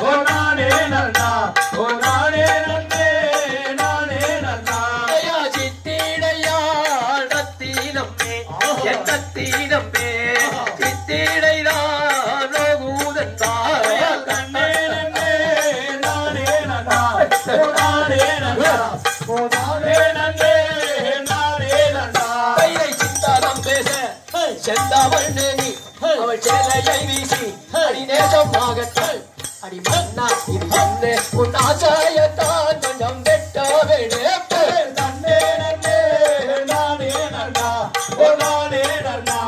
ஓ நானே நன்னா ஓ நானே நன்னே நானே நன்னா சித்திடையா நத்தீனம்மே என் நத்தீனம்மே சித்திடைதான் பூதன்பாய கண்ணே நன்னே நானே நன்னா ஓ நானே நன்னா ஓ நானே நன்னே நானே நன்னா கையை சித்தாரம் பேச செந்தாவள் நேனி அவள் சேலையை வீசி அடி நேசமாகத்தாள் அடி மன்னா இது என்ன உன் ஆசாயத்தான் கொஞ்சம் வெட்ட வேடே நன்னே நன்னே நானே நன்னா ஓ நானே நன்னா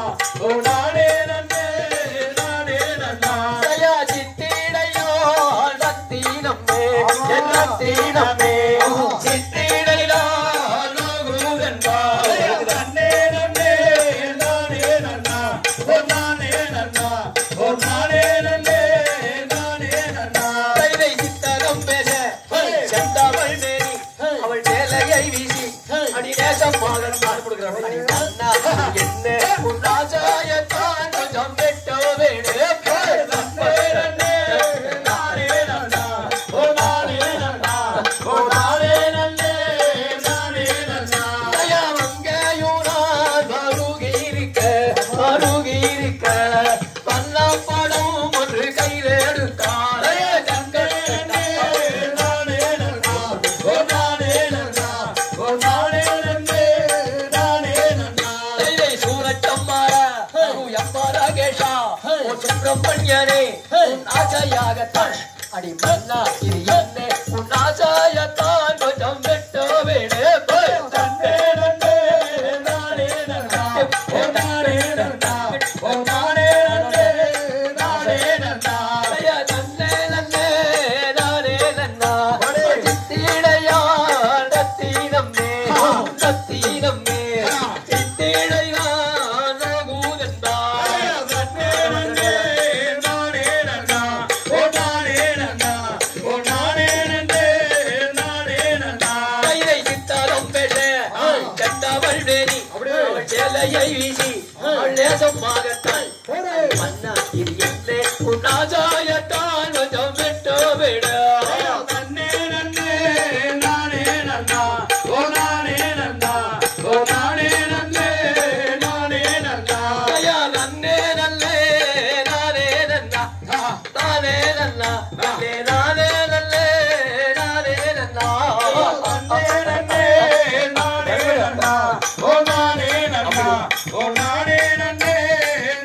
ஓ நானே நன்னே நானே நன்னா தயா சித்திடையோ நத்தீனம்மே என் நத்தீனம்மே சித்திடையா நன்னே நன்னே நானே நன்னா ஓ நானே நன்னா ஓ நானே நன்னே நானே நன்னா கைதை சித்தகம் பேச செந்தாவள் மேனி அவள் சேலையை வீசி அடி நேசமாக கொடுக்கிறான் அடி நன்னா என்ன உன் ராஜாயத்தான் கொஞ்சம் வெட்ட வேடு நன்னே நன்னே நானே நன்னா ஓ நானே நன்னா ஓ நானே நன்னே நானே நன்னா தயா மங்கையூரான் வருகிருக்க பல்லாம் படம் ஒன்று கையில் எடுத்தார் நானே நன்னா ஓ நானே நன்னா ஓ நானே நன்னே நானே நன்னா சூரச்சம்மார எப்பாராகேஷா ஓ சுப்பிரமணியனே உன் ஆசையாகத்தான் அடி மன்னா இது என்ன உன் ஆசையத்தான் கொஞ்சம் வெட்ட வேடு நன்னே நன்னே நானே நன்னா ஓ நானே நன்னா ஓ நானே நன்னே நானே நன்னா நன்னே நன்னே நானே நன்னா சித்திடையா நத்தீனம்மே நத்தீனம்மே சித்திடையா பூதன்பா நன்னே நன்னே நானே நன்னா ஓ நானே நன்னா ஓ நானே நன்னே நானே நன்னா கைதை சித்தாரம் பேச கண்டவள் வேணி அவள் சேலையை வீசி அவள் நேசமாகத்தான் மன்னா இது என்ன உன் ஆசாயத்தான் கொஞ்சம் விட்டு விட நன்னே நன்னே நானே நன்னா ஓ நானே நன்னா ஓ நானே நன்னே நானே நன்னா ஐயா நன்னே நல்லே நானே நன்னா நானே நன்னா நானே நானே நல்லே நானே நன்னா நன்னே நன்னே நானே நன்னா ஓ நானே நன்னா ஓ நானே நன்னே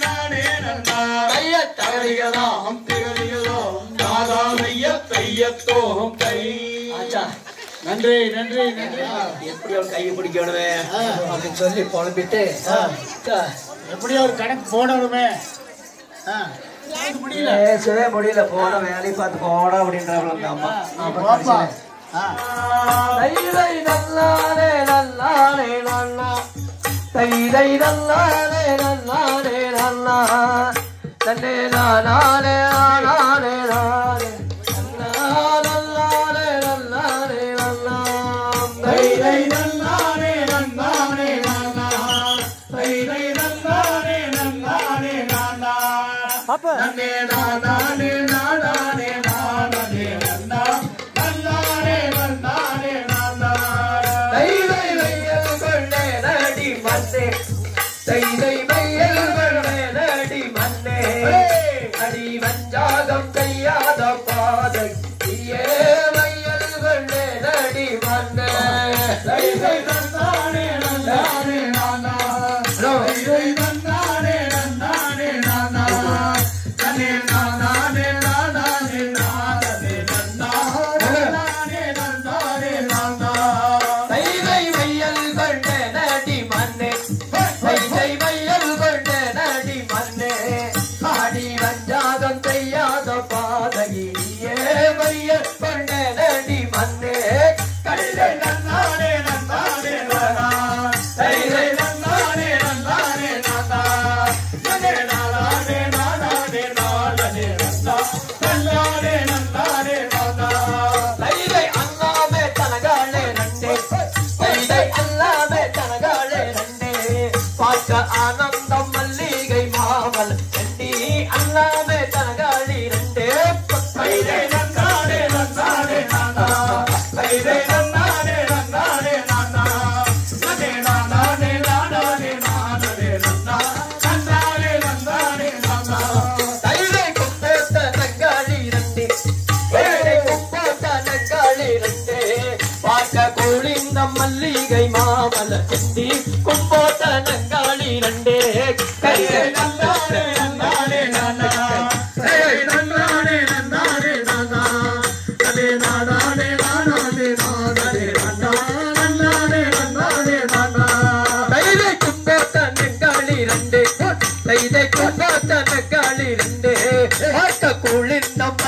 நானே நன்னா கைய தகரிகளோம் திகரிகளோம் தாதாமைய கையத்தோம் கை ஆச்சா நன்றி நன்றி நன்றி எப்படி ஒரு கையை பிடிக்கணுமே அப்படின்னு சொல்லி புலம்பிட்டு எப்படி ஒரு கணக்கு போடணுமே பேசவே முடியல போட வேலையை பார்த்து போட அப்படின்றாங்க அம்மா தைதை நல்லானே நல்லானே நன்னா தைதை நல்லானே நல்லானே நன்னா தன்னே நானே நானே நானே நல்லானே நல்லானே நன்னா தைதை நல்லானே நன்னானே நன்னா தைதை நல்லானே நன்னானே நன்னா நன்னே நானே நானே நானே நன்னா நல்லானே நன்னானே நன்னா தைதை மையல் கொண்டே நடி மன்னே தைதை மையல் கொண்டே நடி மன்னே அடி வஞ்சாகம் செய்யாத பாதை மையல் கொண்டே நடி மன்னே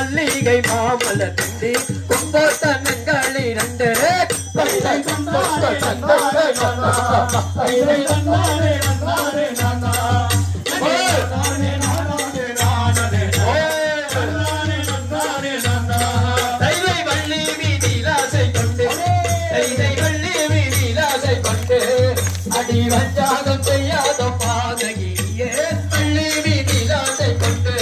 மல்லிகை மாமல தண்டி கும்போத்தனங்களி நண்டு வள்ளி வீதிலாசை கொண்டு அடி வஞ்சாதம் செய்யாத பாதகியே வள்ளி வீதிலாசை கொண்டு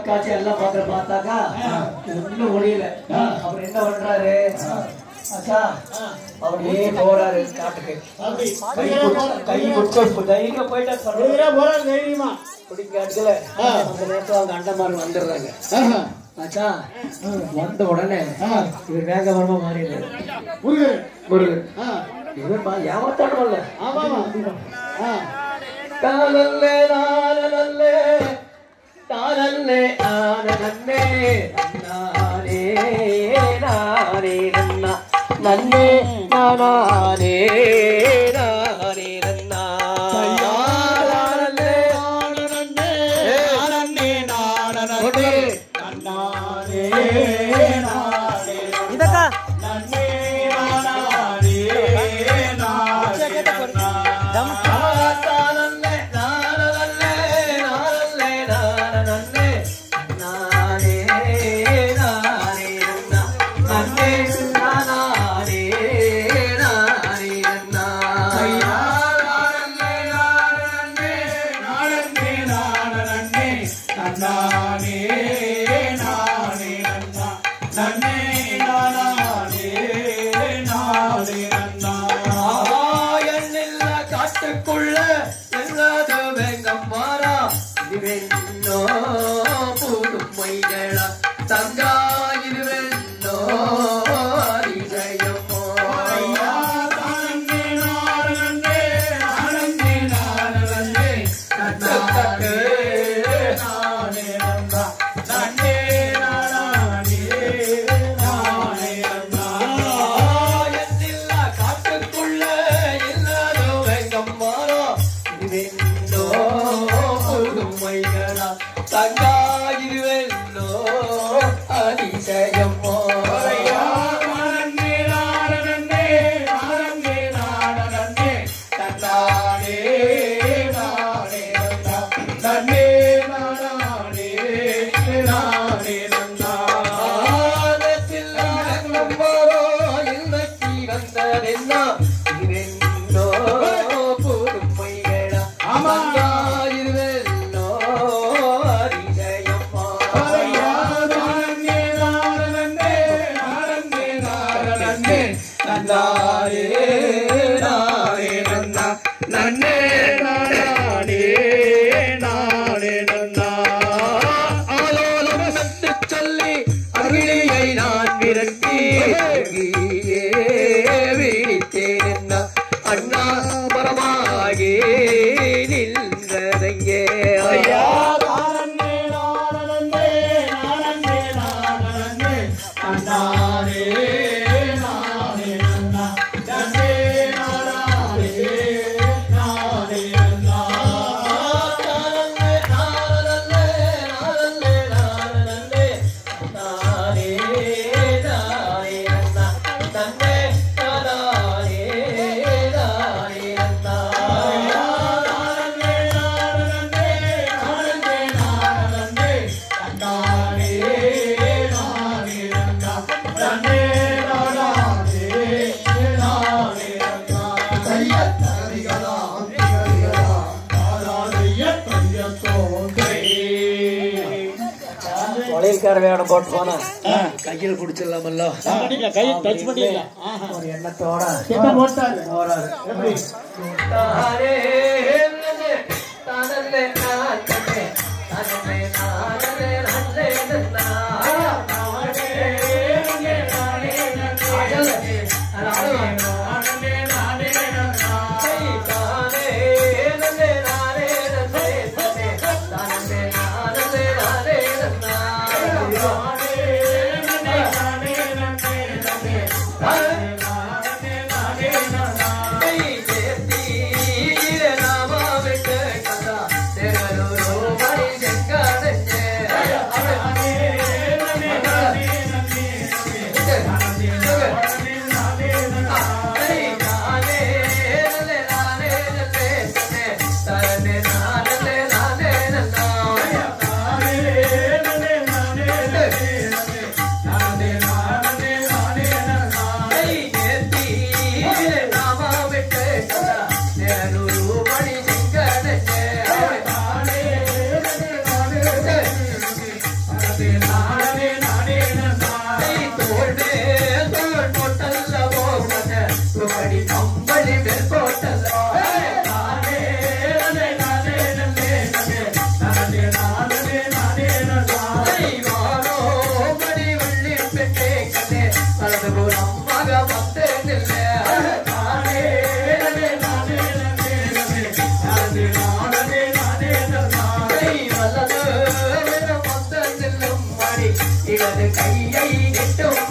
காட்சி எல்லாம் பார்த்தாக்கா ஒன்னும் முடியல. அவர் என்ன பண்றாரு அச்சா, அப்படியே போறாரு காட்டுக்கு. கை குடிச்சு தைரியம் போயிட்டாரு தைரியமா பிடிக்காட்டுல. அந்த நேரத்தில் அவங்க அண்டமாரு வந்துடுறாங்க. ஆச்சா வந்த உடனே இவர் வேகவரமா மாறிடுறாரு. முருகன் இவர் ஏமாத்தாடுவல்ல. காலல்லே நானல்லே தானல்லே ஆனே நானே நானே நன்னா நன்னே நானே நானே நன்னா தானல்லே ஆனே நானே நானே நன்னானே நானே இதக்கா நன்னே நானே நானே நன்னா காட்டுக்குள்ள எல்லாது வெங்கம்மாரா இதுவென்னோ புதுமைகளா தங்கா இதுவென்னோ அதிசயமோ நானே நானே தன்னே நானே நானே நன்னா தொழில்கார வேடம் போட்டு போனா கையில் பிடிச்சிடலாமல்ல கையை டச் பண்ணிடலாம். ஒரு எண்ணத்தோட என்ன போட்டாரு போறாரு. எப்படி தானே தானே நானே தானே நானே நானே நன்னா கையை நெட்டும்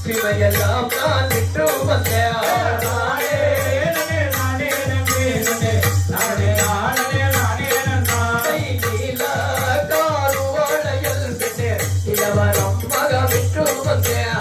சிவையெல்லாம் நான் விட்டு வந்தேன் இளவரம் மக விட்டு வந்தேன்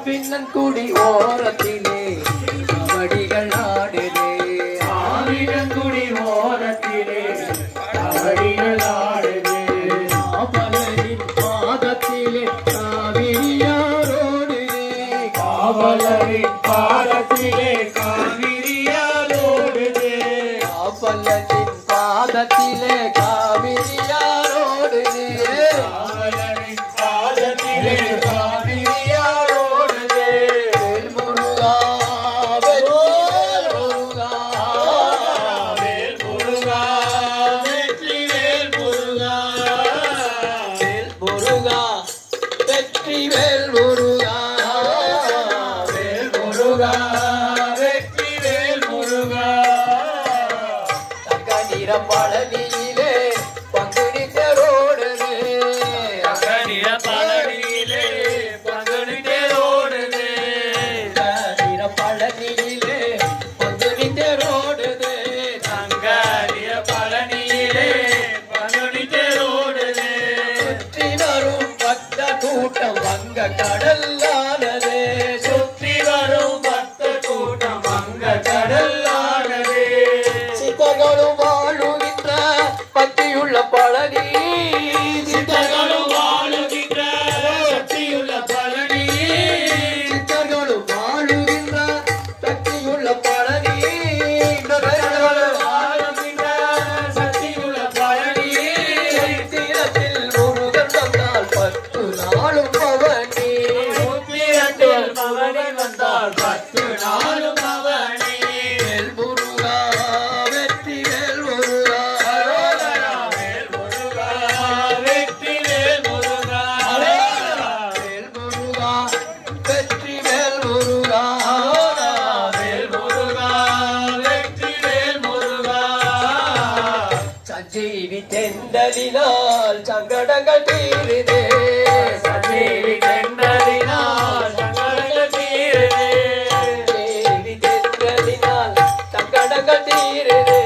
பின்னன்குடி ஓரத்திலே கபடிகள் ஆடுதே ஆவினங்குடி ஓரத்திலே கபடிகள் ஆடுதே காவலரின் பாதத்திலே காவிரியாரோடுதே காவலரின் பாதத்திலே காவிரியாரோடுதே காவலரின் பாதத்திலே காவிரியாரோடுதே காவலரின் பாதத்திலே வெற்றி வேல் முருகா முருகா வெற்றிவேல் முருகா தங்க நிற பழனியிலே பங்குனி தேரோடுது தங்க நிற பழனியிலே பங்குனி தேரோடுது நிற பழனியிலே பங்குனி தேரோடுது தங்க நிற பழனியிலே பங்குனி தேரோடுது சுற்றி வரும் பக்த கூட்டம் வங்க கடல்லானது சுற்றி வரும் பக்த கூட்டம் வங்க கடல்லானது சித்தர்களும் வாழுகின்ற பக்தியுள்ள பழனி சித்தர்களும் வாழுகின்ற பக்தியுள்ள பழனி சித்தர்களும் வாழுகின்ற பக்தியுள்ள பழனி வாழுகின்ற சக்தியுள்ள பழனி தீரத்தில் முருகன் வந்தால் 10 நாளும் பவனி தீரத்தில் பவனி வந்தால் 10 நாளும் பவனி வேல் முருகா வெற்றி வேல் முருகா வேல் முருகா வெற்றி வேல் முருகா வேல் முருகா வெற்றி வேல் முருகா வேல் முருகா வெற்றி வேல் முருகா சஞ்சீவி தெண்டலினால் சங்கடங்கள் தீருதே சஞ்சீவி தெண்டலினால் சங்கடங்கள் தீருதே சஞ்சீவி தெண்டலினால் சங்கடங்கள் தீருதே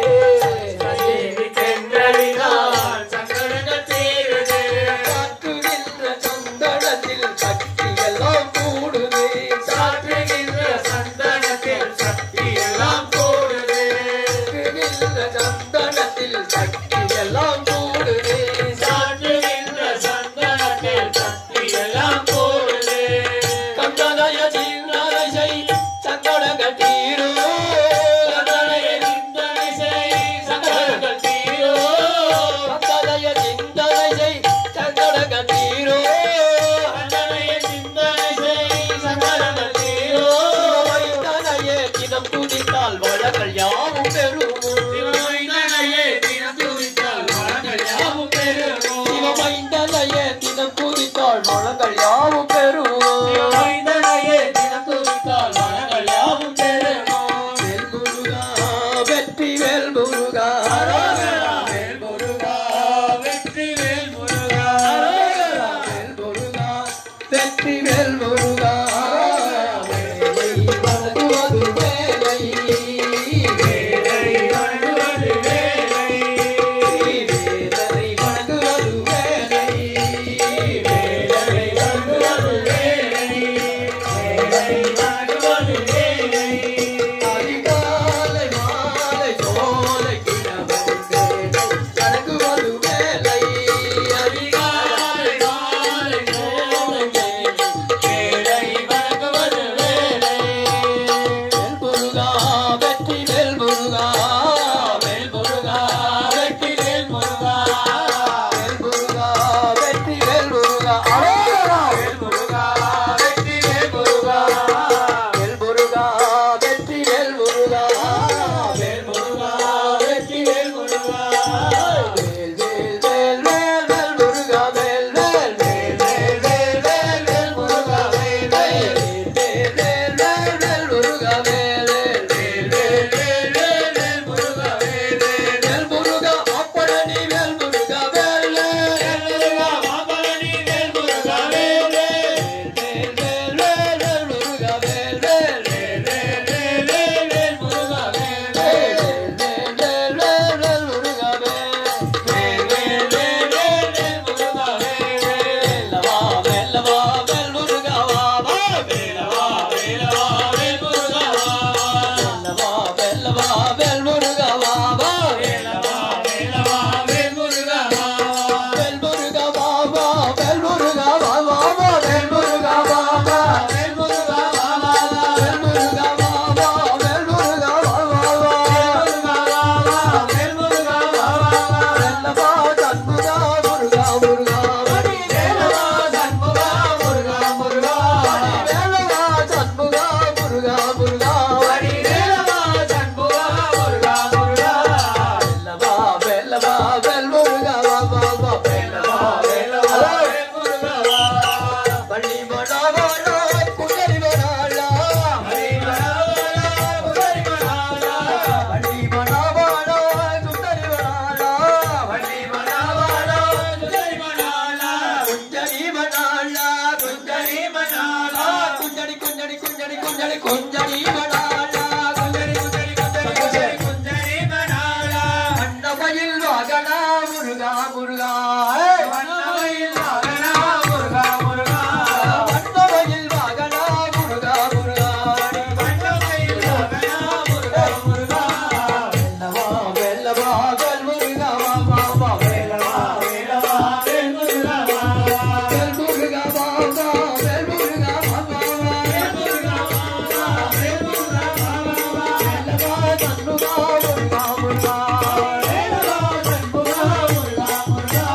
சஞ்சீவி தெண்டலினால் சங்கடங்கள் தீருதே சாற்றுகின்ற சந்தனத்தில் சக்தி எல்லாம் கூடுதே சாற்றுகின்ற சந்தனத்தில் சக்தி எல்லாம் கூடுதே சாற்றுகின்ற சந்தனத்தில் சக்தி எல்லாம் கூடுதே சாற்றுகின்ற சந்தனத்தில் கொஞ்சடி கொஞ்சடி மணாலா கொஞ்சடி கொஞ்சடி கொஞ்சடி கொஞ்சடி மணாலா அண்டமயில் வாகனா முருகா முருகா அண்டமயில் வாகனா முருகா முருகா அண்டமயில் வாகனா முருகா முருகா அண்டமயில் வாகனா முருகா முருகா வெல்லவா வெல்லவா வெல் முருகா வா வா வெல்லவா வெல்லவா வெல் முருகா வா வெல் முருகா வா வா வெல் முருகா வா வா வெல் முருகா வா வா வெல் முருகா வா வா வெல்லவா சண்முகா முருகா முருகா வெல்லவா சண்முகா முருகா முருகா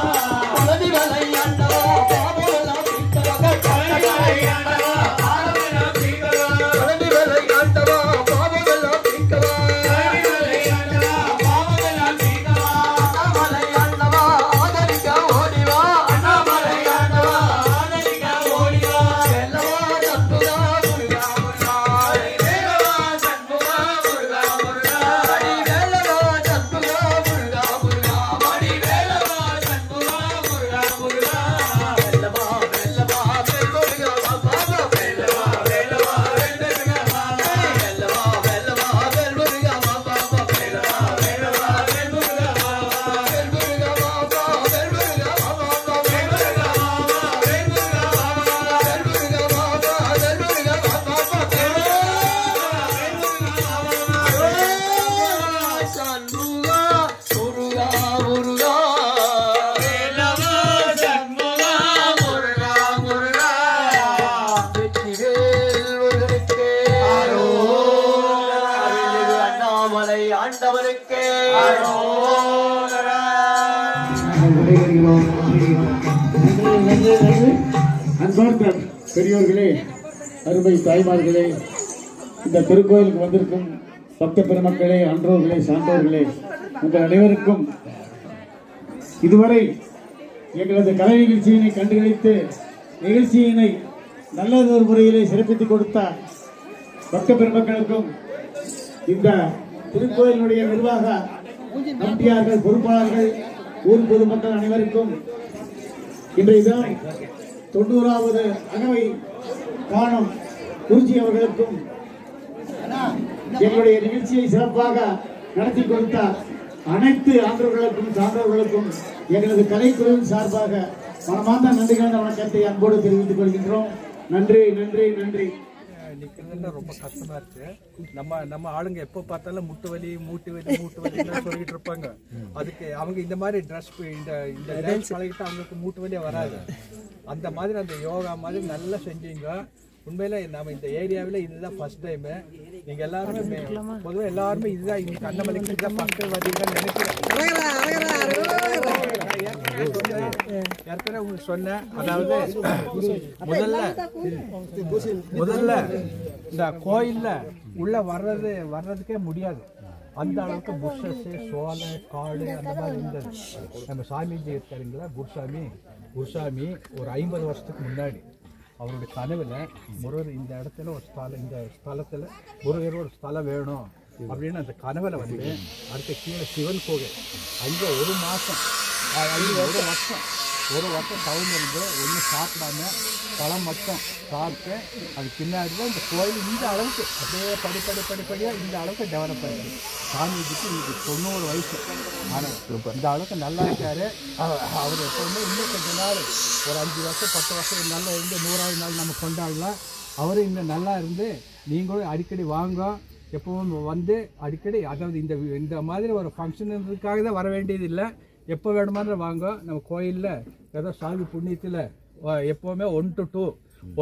பழனி வலை ஆண்டவா பாவலா பித்தவா பழனி வலை ஆண்டவா பாவலா பித்தவா பழனி வலை ஆண்டவா பாவலா பித்தவா பழனி வலை ஆண்டவா பாவலா பித்தவா அண்ணாமலை ஆண்டவா ஆதரிக்க ஓடிவா அண்ணாமலை ஆண்டவா ஆதரிக்க ஓடிவா வெல்லவா சண்முகா முருகா முருகா வெல்லவா சண்முகா முருகா முருகா அடி வெல்லவா சண்முகா முருகா முருகா அடி வெல்லவா சண்முகா முருகா முருகா வெல்லவா வெல்லவா வெல்முருகா பாபா வெல்லவா வெல்லவா வெல்முருகா பாபா வெல்லவா வெல்லவா வெல்முருகா பாபா வெல்லவா வெல்லவா வெல்முருகா பாபா வெல்முருகா பாபா வெல்முருகா பாபா வெல்முருகா பாபா வெல்முருகா பாபா வெல்முருகா பாபா வெல்முருகா பாபா சண்முகா முருகா முருகா வெல்லவா சண்முகா முருகா முருகா வெற்றிவேல் முருகனுக்கே அருள்மிகு அண்ணாமலை ஆண்டவனுக்கே அன்பார்ந்த பெரியோர்களே, அருமை தாய்மார்களே, இந்த திருக்கோயிலுக்கு வந்திருக்கும் பக்த பெருமக்களே, அன்றோர்களே, சான்றோர்களே, உங்கள் அனைவருக்கும் இதுவரை எங்களது கலை நிகழ்ச்சியினை கண்டுகளித்து நிகழ்ச்சியினை நல்லதொரு முறையிலே சிறப்பித்துக் கொடுத்த பக்த பெருமக்களுக்கும் இந்த திருக்கோயிலுடைய நிர்வாக நம்பியார்கள், பொறுப்பாளர்கள், ஊர் பொதுமக்கள் அனைவருக்கும் இன்றைய தினம் 90வது அகவை காணும் குருஜி அவர்களுக்கும் எங்களுடைய நிகழ்ச்சியை சிறப்பாக நடத்தி கொடுத்த அனைத்து ஆண்டவர்களுக்கும் சான்றோர்களுக்கும் எங்களது கலைக்குழுவின் சார்பாக மனமார்ந்த நன்றிகள் வணக்கத்தை அன்போடு தெரிவித்துக் கொள்கின்றோம். நன்றி நன்றி நன்றி. நிற்கிறதுல ரொம்ப கஷ்டமா இருக்கு. நம்ம ஆளுங்க எப்போ பார்த்தாலும் மூட்டு வலி சொல்லிட்டு இருப்பாங்க. அதுக்கு அவங்க இந்த மாதிரி ட்ரெஸ் இந்த டான்ஸ் பழகிட்டு அவங்களுக்கு மூட்டு வலியே வராது. அந்த மாதிரி அந்த யோகா மாதிரி நல்லா செஞ்சீங்க. உண்மையில நம்ம இந்த ஏரியாவில் இதுதான் ஃபர்ஸ்ட் டைமு. நீங்க எல்லாருமே பொதுவாக எல்லாருமே இதுதான் இந்த அண்ணாமலைக்கு இதுதான் ஃபர்ஸ்ட் வரீங்கன்னு நினைக்கிறேன். ஏற்கனவே உங்களுக்கு சொன்னேன். அதாவது முதல்ல இந்த கோயில்ல உள்ள வர்றதுக்கே முடியாது. அந்த அளவுக்கு புஷ்ஷஸ், சோலை, காடு அந்த மாதிரி இருந்தது. நம்ம சாமிஜி இருக்காருங்களா, குருசாமி ஒரு 50 வருஷத்துக்கு முன்னாடி அவருடைய கனவுல முருகர் இந்த இடத்துல ஒரு ஸ்தலம், இந்த ஸ்தலத்தில் முருகர் ஒரு ஸ்தலம் வேணும் அப்படின்னு அந்த கனவுல வந்து அடுத்த கீழே சிவன் கோவில் அங்கே ஒரு வருஷம் டவுன் இருந்து ஒன்றும் சாப்பிடாம பழம் மட்டும் சாப்பிட்டு அது பின்னாடி தான் இந்த கோயில் இந்த அளவுக்கு அப்படியே படிப்படியாக இந்த அளவுக்கு டெவலப் ஆகிடுது. சாமிஜிக்கு இன்னைக்கு 90 வயசு. ஆனால் இந்த அளவுக்கு நல்லா இருக்காரு. அவர் எப்போவுமே இன்னும் கொஞ்ச நாள் ஒரு 5 வருஷம் 10 வருஷம் நல்லா இருந்து 100வது நாள் நம்ம கொண்டாடலாம். அவரும் இன்னும் நல்லா இருந்து நீங்களும் அடிக்கடி வாங்க. எப்பவும் வந்து அடிக்கடி, அதாவது இந்த மாதிரி ஒரு ஃபங்க்ஷனுக்காக தான் வர வேண்டியது இல்லை. எப்போ வேணுமாதிரி வாங்க. நம்ம கோயிலில் ஏதோ சாமி புண்ணியத்தில் எப்போவுமே 1 to 2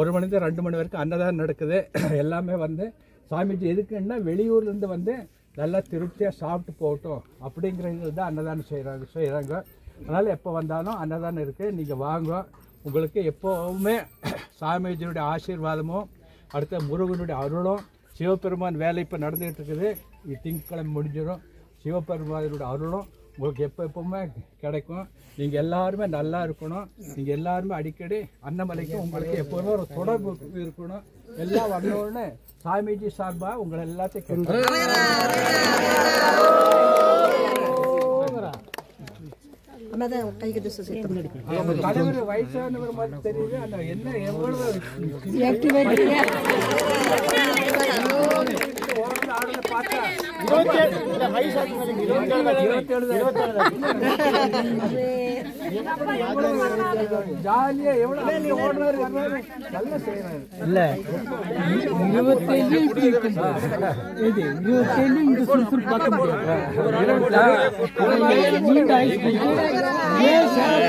1 மணிலேருந்து 2 மணி வரைக்கும் அன்னதானம் நடக்குது. எல்லாமே வந்து சாமிஜி எதுக்குன்னா வெளியூர்லேருந்து வந்து நல்லா திருப்தியாக சாப்பிட்டு போகட்டும் அப்படிங்கிறது தான் அன்னதானம் செய்கிறாங்க. அதனால் எப்போ வந்தாலும் அன்னதானம் இருக்குது. நீங்கள் வாங்க. உங்களுக்கு எப்போவுமே சாமிஜியுடைய ஆசீர்வாதமும் அடுத்த முருகனுடைய அருளும், சிவபெருமான் வேலை இப்போ நடந்துகிட்டு இருக்குது. திங்கட்கிழமை முடிஞ்சிடும். சிவபெருமானுடைய அருளும் உங்களுக்கு எப்பவுமே கிடைக்கும். நீங்கள் எல்லாருமே நல்லா இருக்கணும். நீங்கள் எல்லாருமே அடிக்கடி அண்ணாமலைக்கு உங்களுக்கு எப்போதுமே ஒரு தொடர்பு இருக்கணும். எல்லாம் வந்தோடனே சாமிஜி சார்பாக உங்களை எல்லாத்தையும் தலைவர் வயசானவர் மாதிரி தெரியுது. அந்த என்ன எவ்வளவு ஜாலியா எவ்வளவு நீ ஓடுறாரு நல்லா செய்யறாரு இல்ல 27 இப்படி இருக்கு இது 27 இந்த சுறுசுறு பார்க்க முடியாது நீண்ட ஆயுசு ஏன் சார்